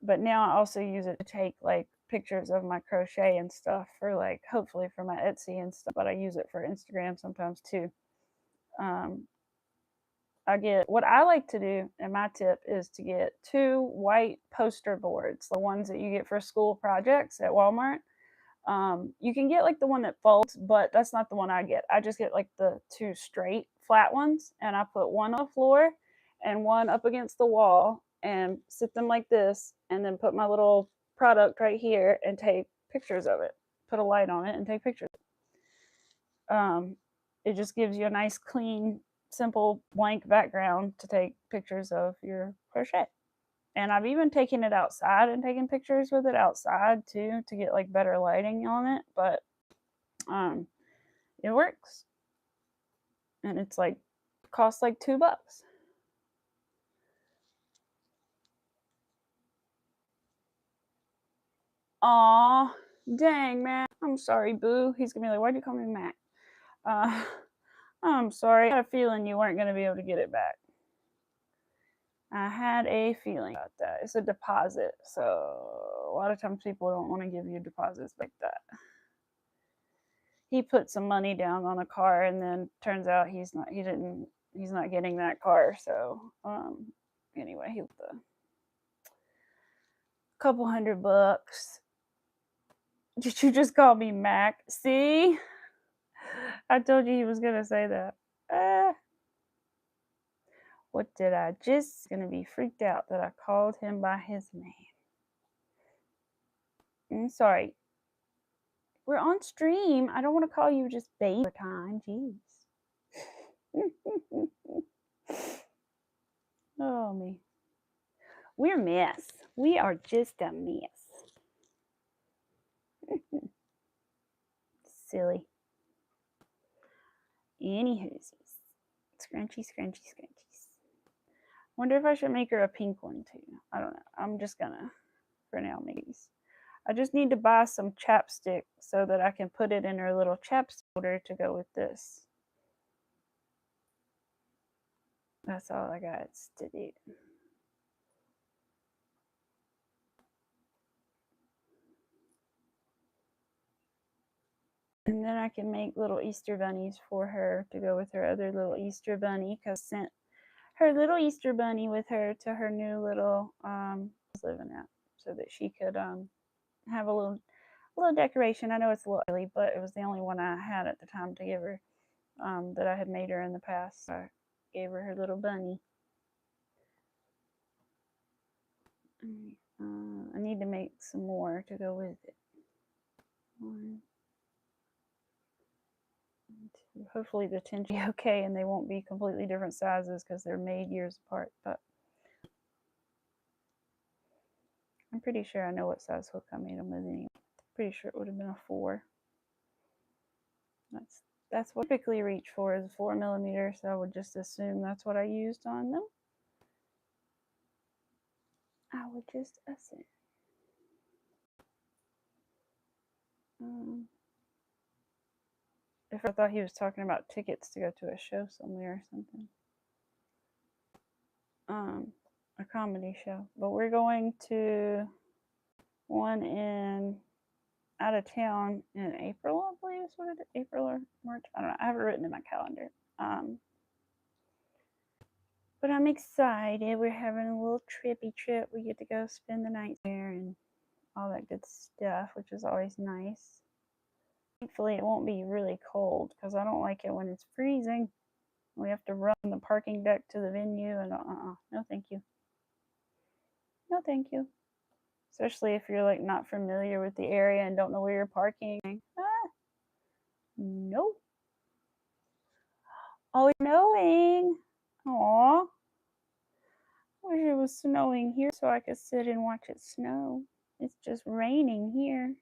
But now I also use it to take like pictures of my crochet and stuff for like, hopefully for my Etsy and stuff. But I use it for Instagram sometimes too. What I like to do, and my tip is to get 2 white poster boards, the ones that you get for school projects at Walmart. You can get like the one that folds, but that's not the one I get. I just get like the 2 straight flat ones, and I put one on the floor and one up against the wall and sit them like this, and then put my little product right here and take pictures of it. Put a light on it and take pictures. It just gives you a nice clean simple blank background to take pictures of your crochet. And I've even taken it outside and taken pictures with it outside too to get like better lighting on it, but it works. And it's like costs like $2. Aw, dang, man. I'm sorry, Boo. He's gonna be like, why'd you call me Mac? I'm sorry. I had a feeling you weren't gonna be able to get it back. I had a feeling about that. It's a deposit, so a lot of times people don't want to give you deposits like that. He put some money down on a car, and then turns out he's not getting that car. So anyway, he left a couple $100. Did you just call me Mac? See, I told you he was gonna say that. What did I just gonna be freaked out that I called him by his name? I'm sorry. We're on stream. I don't want to call you just baby time. Jeez. Oh, me. We're a mess. We are just a mess. Silly. Anywhoosies. Scrunchy, scrunchy, scrunchies. Wonder if I should make her a pink one too. I don't know. I'm just gonna, for now, make these. I just need to buy some chapstick so that I can put it in her little chapstick holder to go with this. That's all I got to do. And then I can make little Easter bunnies for her to go with her other little Easter bunny, because I sent her little Easter bunny with her to her new little living at, so that she could have a little decoration. I know it's a little early, but it was the only one I had at the time to give her that I had made her in the past. So I gave her little bunny. I need to make some more to go with it. 1, 2. Hopefully the tins will be okay and they won't be completely different sizes because they're made years apart, but I'm pretty sure I know what size hook I made them with anyway. Pretty sure it would have been a 4. That's what I typically reach for, is 4mm, so I would just assume that's what I used on them. I would just assume. If I thought he was talking about tickets to go to a show somewhere or something. A comedy show. But we're going to one in out of town in April, I believe is what it is. April or March. I don't know. I have it written in my calendar. But I'm excited. We're having a little trippy trip. We get to go spend the night there and all that good stuff, which is always nice. Thankfully, it won't be really cold because I don't like it when it's freezing. We have to run the parking deck to the venue, and no thank you. No thank you. Especially if you're like not familiar with the area and don't know where you're parking. Nope. Always snowing. Aw. Wish it was snowing here so I could sit and watch it snow. It's just raining here.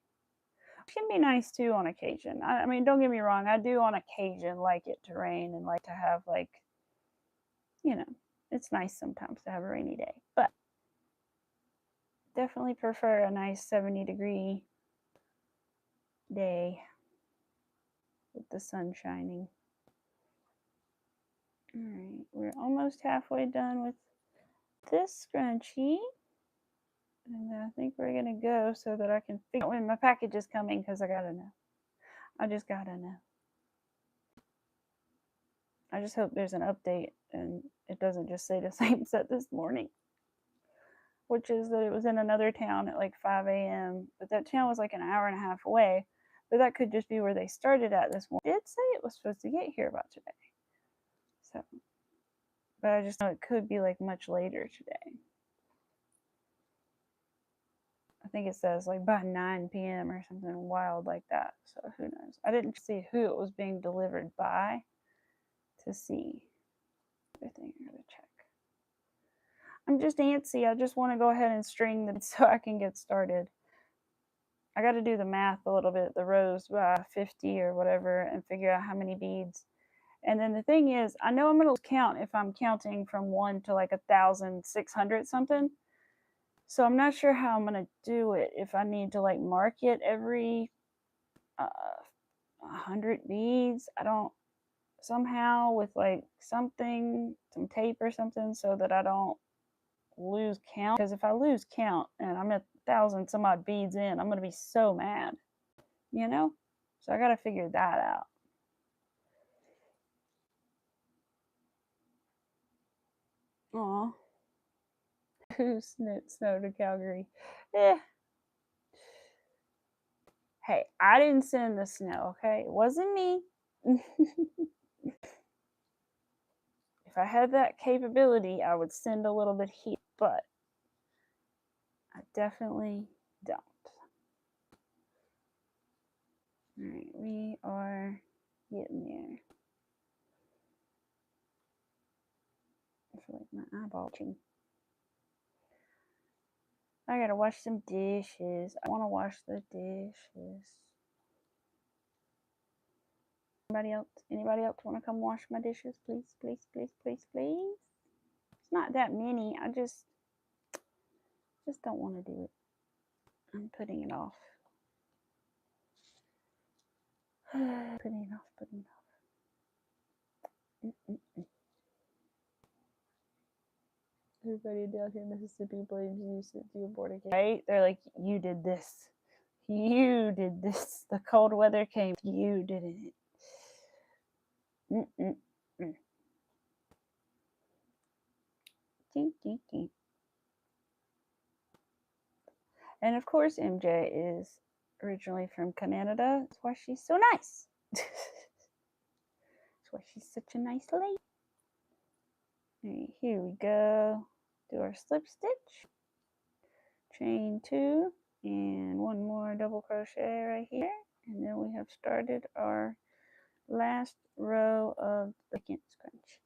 It can be nice too on occasion. I mean, don't get me wrong. I do on occasion like it to rain and like to have like, you know, it's nice sometimes to have a rainy day. But definitely prefer a nice 70-degree day with the sun shining. Alright, we're almost halfway done with this scrunchie. And I think we're going to go so that I can figure out when my package is coming, because I got to know. I just got to know. I just hope there's an update and it doesn't just say the same set this morning. Which is that it was in another town at like 5 a.m. But that town was like an hour and a half away. But that could just be where they started at this morning. It did say it was supposed to get here about today. So, but I just know it could be like much later today. I think it says like by 9 p.m. or something wild like that. So who knows? I didn't see who it was being delivered by to see. other thing I gotta check. I'm just antsy. I just want to go ahead and string them so I can get started. I got to do the math a little bit, the rows by 50 or whatever, and figure out how many beads. And then the thing is, I know I'm going to count if I'm counting from 1 to like 1,600 something. So I'm not sure how I'm going to do it. If I need to like mark it every 100 beads, I don't, somehow with like something, some tape or something, so that I don't lose count. Because if I lose count and I'm at 1,000 some odd beads in, I'm going to be so mad, you know? So I got to figure that out. Aw. Who snow to Calgary? Eh. Hey, I didn't send the snow, okay? It wasn't me. If I had that capability, I would send a little bit here, but I definitely don't. Alright, we are getting there. I feel like my eyeball itching. I gotta wash some dishes. I wanna wash the dishes. Anybody else wanna come wash my dishes? Please, please, please, please, please. It's not that many. I just don't wanna do it. I'm putting it off. Putting it off. Everybody down here in Mississippi blames you since you aborted. Right? They're like, you did this. You did this. The cold weather came. You did it. And of course, MJ is originally from Canada. That's why she's so nice. That's why she's such a nice lady. Alright, here we go. Do our slip stitch. Chain 2 and one more double crochet right here. And then we have started our last row of the second scrunch.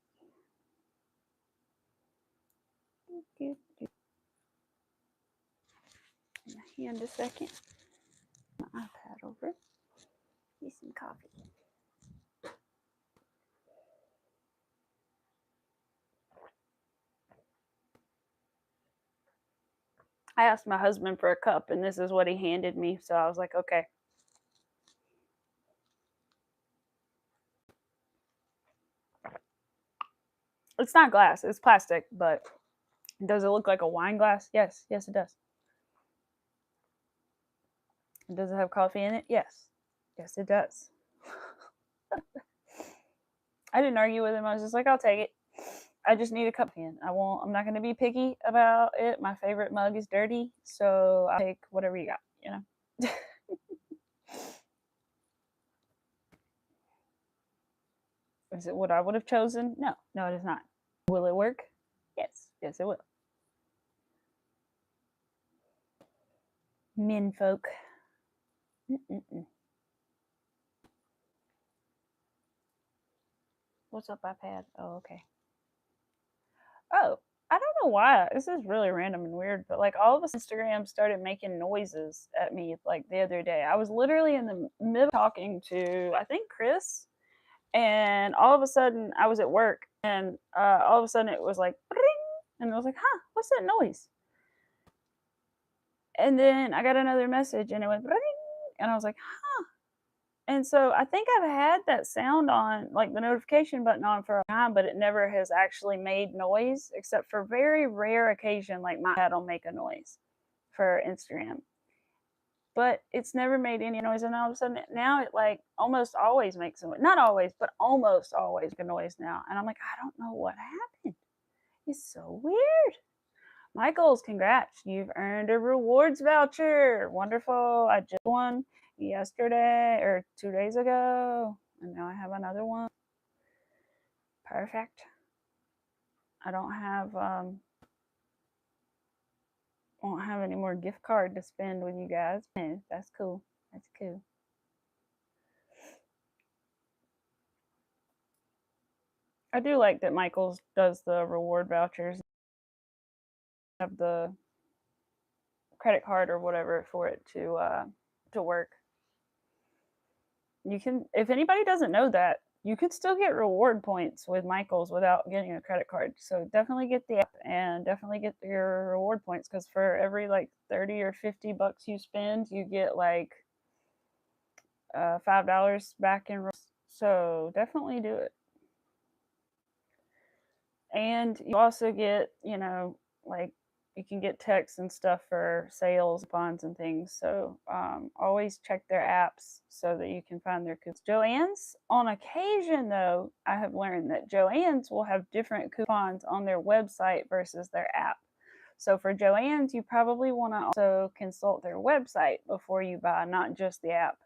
Hand a second. My iPad over. Need some coffee. I asked my husband for a cup, and this is what he handed me. So I was like, okay. It's not glass. It's plastic, but does it look like a wine glass? Yes. Yes, it does. Does it have coffee in it? Yes. Yes, it does. I didn't argue with him. I was just like, I'll take it. I just need a cup in. I'm not going to be picky about it. My favorite mug is dirty, so I'll take whatever you got, you know. Is it what I would have chosen? No. No, it is not. Will it work? Yes. Yes, it will. Men folk. What's up, iPad? Oh, okay. Oh, I don't know why. This is really random and weird, but like all of us Instagram started making noises at me like the other day. I was literally in the middle talking to, I think, Chris, and all of a sudden I was at work, and all of a sudden it was like, and I was like, huh, what's that noise? And then I got another message, and it went, and I was like, huh. And so I think I've had that sound on, like the notification button on for a time, but it never has actually made noise, except for very rare occasion, like my iPad will make a noise for Instagram. But it's never made any noise, and all of a sudden now it like almost always makes a noise. Not always, but almost always a noise now. And I'm like, I don't know what happened. It's so weird. Michaels, congrats. You've earned a rewards voucher. Wonderful. I just won yesterday or 2 days ago, and now I have another one. Perfect. I don't have won't have any more gift card to spend with you guys. That's cool. That's cool. I do like that Michaels does the reward vouchers, have the credit card or whatever for it to work. You can, if anybody doesn't know that, you can still get reward points with Michaels without getting a credit card. So definitely get the app and definitely get your reward points, because for every like 30 or 50 bucks you spend, you get like $5 back in. So definitely do it. And you also get, you know, like you can get texts and stuff for sales, bonds, and things. So always check their apps so that you can find their coupons. Joann's, on occasion, though, I have learned that Joann's will have different coupons on their website versus their app. So for Joann's, you probably want to also consult their website before you buy, not just the app.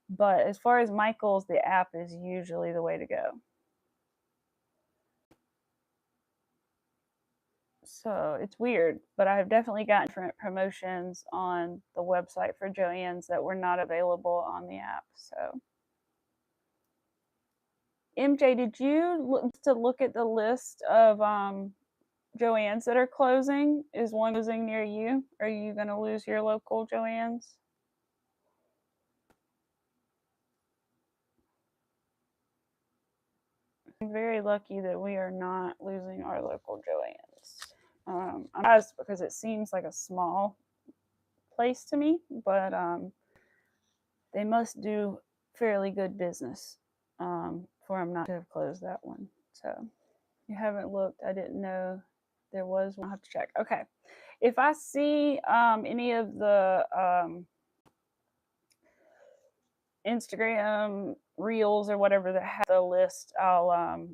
But as far as Michaels, the app is usually the way to go. So it's weird, but I have definitely gotten different promotions on the website for Joann's that were not available on the app. So, MJ, did you look at the list of Joann's that are closing? Is one closing near you? Are you going to lose your local Joann's? I'm very lucky that we are not losing our local Joann's. I'm surprised because it seems like a small place to me, but they must do fairly good business for them not to have closed that one. So you haven't looked. I didn't know there was one. I'll have to check. Okay. If I see any of the Instagram reels or whatever that have the list, I'll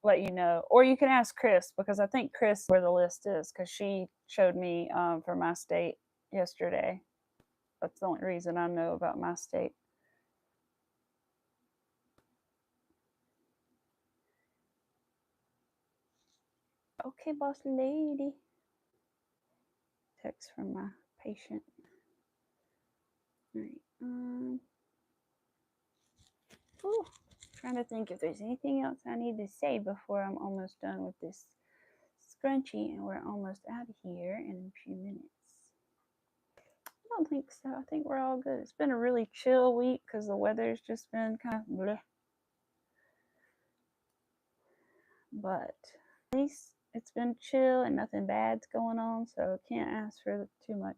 let you know. Or you can ask Chris, because I think Chris where the list is, because she showed me for my state yesterday. That's the only reason I know about my state. Okay, boss lady. Text from my patient. All right. Trying to think if there's anything else I need to say before I'm almost done with this scrunchie, and we're almost out of here in a few minutes. I don't think so. I think we're all good. It's been a really chill week because the weather's just been kind of bleh. But at least it's been chill and nothing bad's going on, so I can't ask for too much.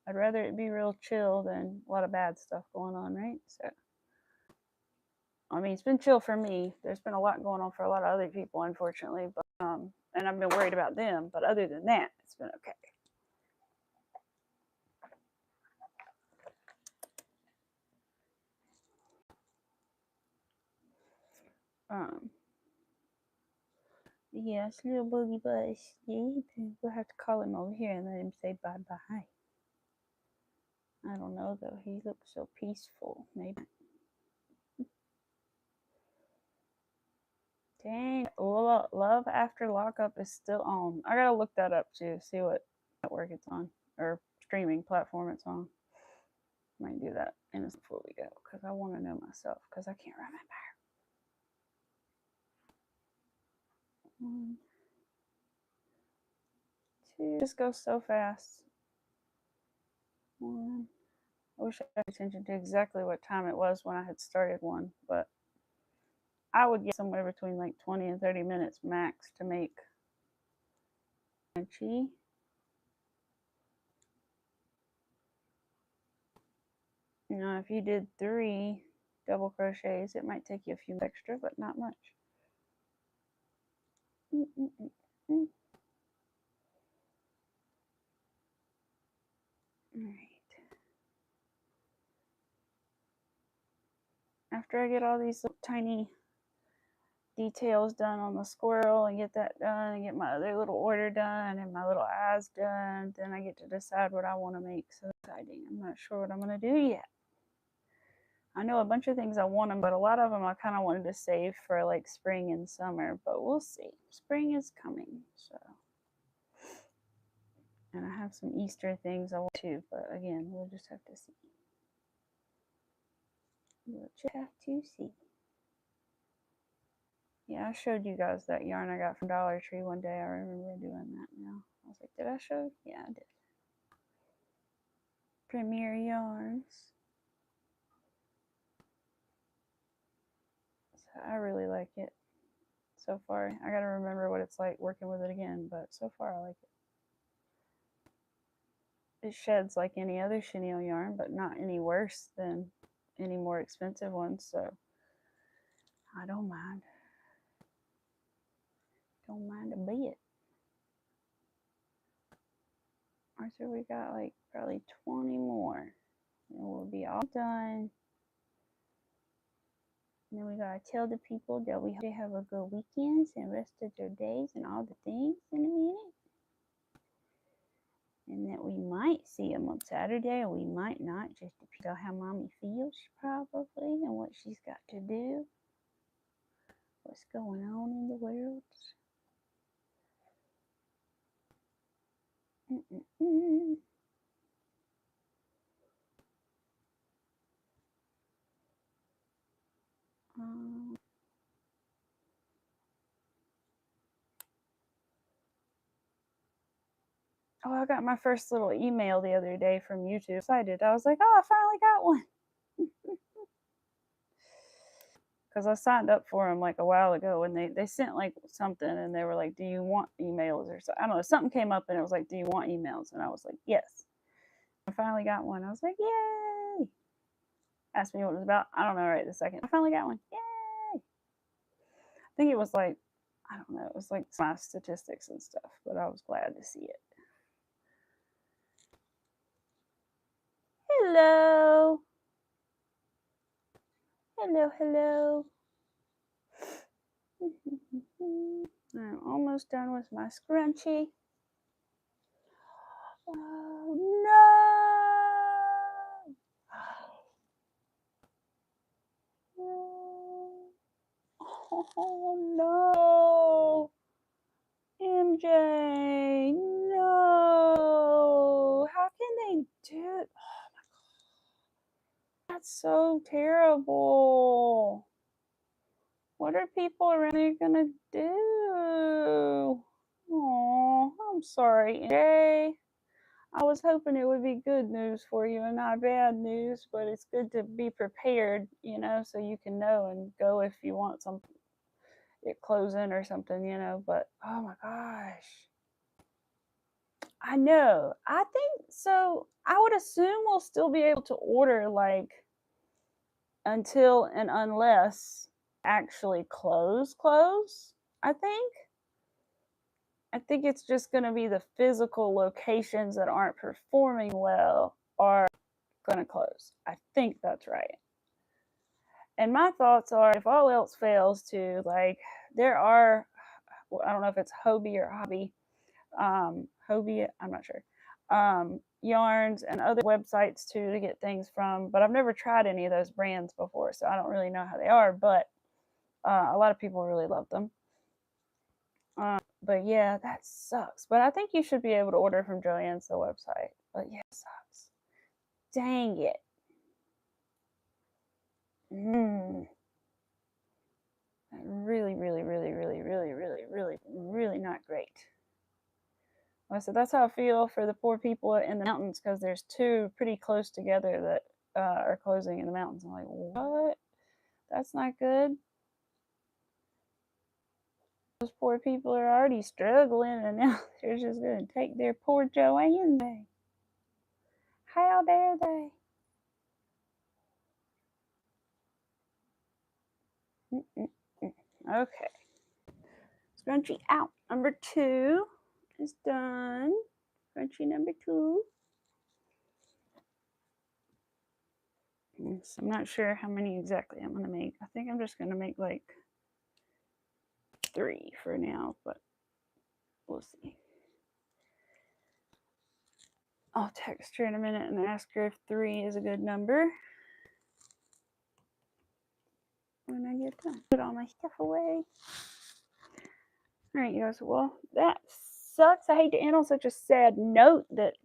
I'd rather it be real chill than a lot of bad stuff going on, right? So, I mean, it's been chill for me. There's been a lot going on for a lot of other people, unfortunately, but and I've been worried about them. But other than that, it's been okay. Yes, little boogie bus. Yeah, we'll have to call him over here and let him say bye-bye. I don't know, though. He looks so peaceful. Maybe. Dang, Love After Lockup is still on. I gotta look that up too, see what network it's on, or streaming platform it's on. Might do that before we go, because I want to know myself, because I can't remember. 1, 2, just goes so fast. 1. I wish I paid attention to exactly what time it was when I had started one, but I would get somewhere between like 20 and 30 minutes max to make chi. You know, if you did 3 double crochets, it might take you a few extra, but not much. All right. After I get all these little tiny details done on the squirrel and get that done and get my other little order done and my little eyes done, then I get to decide what I want to make. So exciting. I'm not sure what I'm going to do yet. I know a bunch of things I want them, but a lot of them I kind of wanted to save for like spring and summer, but we'll see. Spring is coming, so. And I have some Easter things I want to, but again, we'll just have to see. We'll just have to see. Yeah, I showed you guys that yarn I got from Dollar Tree one day. I remember doing that now. I was like, did I show? Yeah, I did. Premier Yarns. So I really like it so far. I gotta remember what it's like working with it again, but so far I like it. It sheds like any other chenille yarn, but not any worse than any more expensive ones, so I don't mind. Don't mind a bit. Alright, so we got like probably 20 more. And we'll be all done. And then we gotta tell the people that we hope they have a good weekend and rest of their days and all the things in a minute. And that we might see them on Saturday or we might not, just depending on how mommy feels probably and what she's got to do. What's going on in the world. Oh, I got my first little email the other day from YouTube. Excited. I was like, oh, I finally got one. Because I signed up for them like a while ago and they sent like something and they were like, do you want emails or something? I don't know. Something came up and it was like, do you want emails? And I was like, yes. I finally got one. I was like, yay. Asked me what it was about. I don't know right this second. I finally got one. Yay. I think it was like, I don't know. It was like my statistics and stuff, but I was glad to see it. Hello. Hello, hello. I'm almost done with my scrunchie. Oh no! Oh no! MJ, no! How can they do it? Oh my god. That's so terrible. What are people around here gonna do? Oh, I'm sorry, MJ. I was hoping it would be good news for you and not bad news, but it's good to be prepared, you know, so you can know and go if you want something, it closing or something, you know, but oh my gosh. I know. I think so. I would assume we'll still be able to order like until and unless actually close, I think. I think it's just going to be the physical locations that aren't performing well are going to close. I think that's right. And my thoughts are, if all else fails to, like, there are, I don't know if it's Hobie or Hobby, Hobie, I'm not sure, yarns and other websites too to get things from, but I've never tried any of those brands before, so I don't really know how they are, but a lot of people really love them. But yeah, that sucks. But I think you should be able to order from Joann's the website. But yeah, it sucks. Dang it. Really, really, really, really, really, really, really, really not great. So that's how I feel for the poor people in the mountains, because there's two pretty close together that are closing in the mountains. I'm like, what? That's not good. Those poor people are already struggling, and now they're just going to take their poor Joanne away. How dare they? Okay. Scrunchie out. Number 2 is done. Scrunchie number 2. So I'm not sure how many exactly I'm going to make. I think I'm just going to make like 3 for now, but we'll see. I'll text her in a minute and ask her if 3 is a good number when I get done. Put all my stuff away. Alright, you guys. Well, that sucks. I hate to end on such a sad note that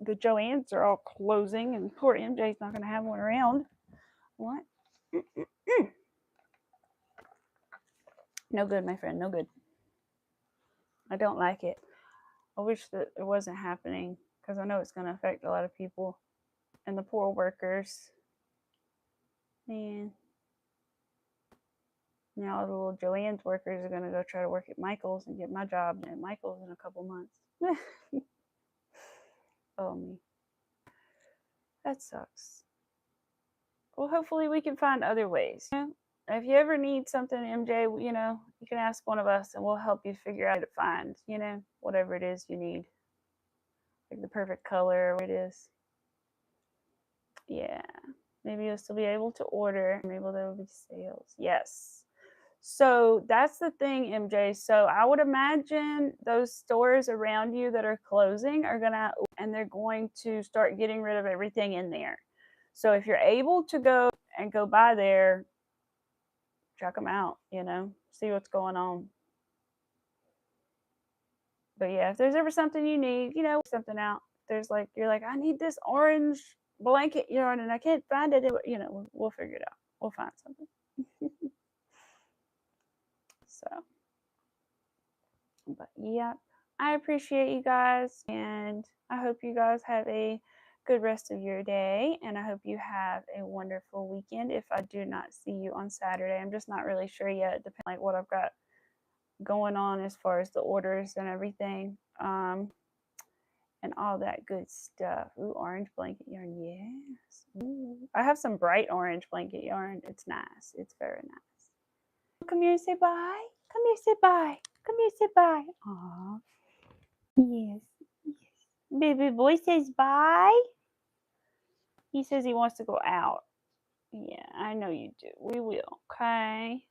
the Joann's are all closing and poor MJ's not going to have one around. What? No good, my friend, no good. I don't like it. I wish that it wasn't happening because I know it's going to affect a lot of people and the poor workers. Man. Now the little Joanne's workers are going to go try to work at Michael's and get my job at Michael's in a couple months. Oh, me. That sucks. Well, hopefully we can find other ways. If you ever need something, MJ, you can ask one of us and we'll help you figure out how to find, whatever it is you need. Like the perfect color or what it is. Yeah. Maybe you'll still be able to order. Maybe there will be sales. Yes. So that's the thing, MJ. So I would imagine those stores around you that are closing are they're going to start getting rid of everything in there. So if you're able to go by there, check them out, see what's going on. But yeah, if there's ever something you need, something out. There's you're like, I need this orange blanket yarn and I can't find it. We'll figure it out. We'll find something. So, but yeah, I appreciate you guys and I hope you guys have a good rest of your day and I hope you have a wonderful weekend. If I do not see you on Saturday, I'm just not really sure yet, depending what I've got going on as far as the orders and everything, and all that good stuff. Ooh, orange blanket yarn, yes. Ooh. I have some bright orange blanket yarn. It's nice. It's very nice. Come here and say bye. Come here, say bye. Come here, say bye. Aw. Yes. Yes. Baby boy says bye. He says he wants to go out. Yeah, I know you do. We will, okay?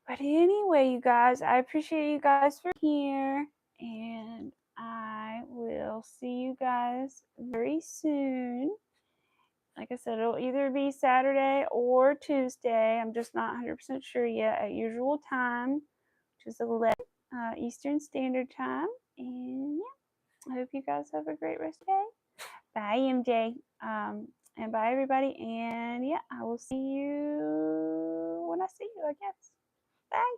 But anyway, you guys, I appreciate you guys for here. And I will see you guys very soon. Like I said, it'll either be Saturday or Tuesday. I'm just not 100% sure yet, at usual time, which is 11 Eastern Standard Time. And yeah, I hope you guys have a great rest of the day. Bye, MJ. And bye, everybody. And yeah, I will see you when I see you, I guess. Bye.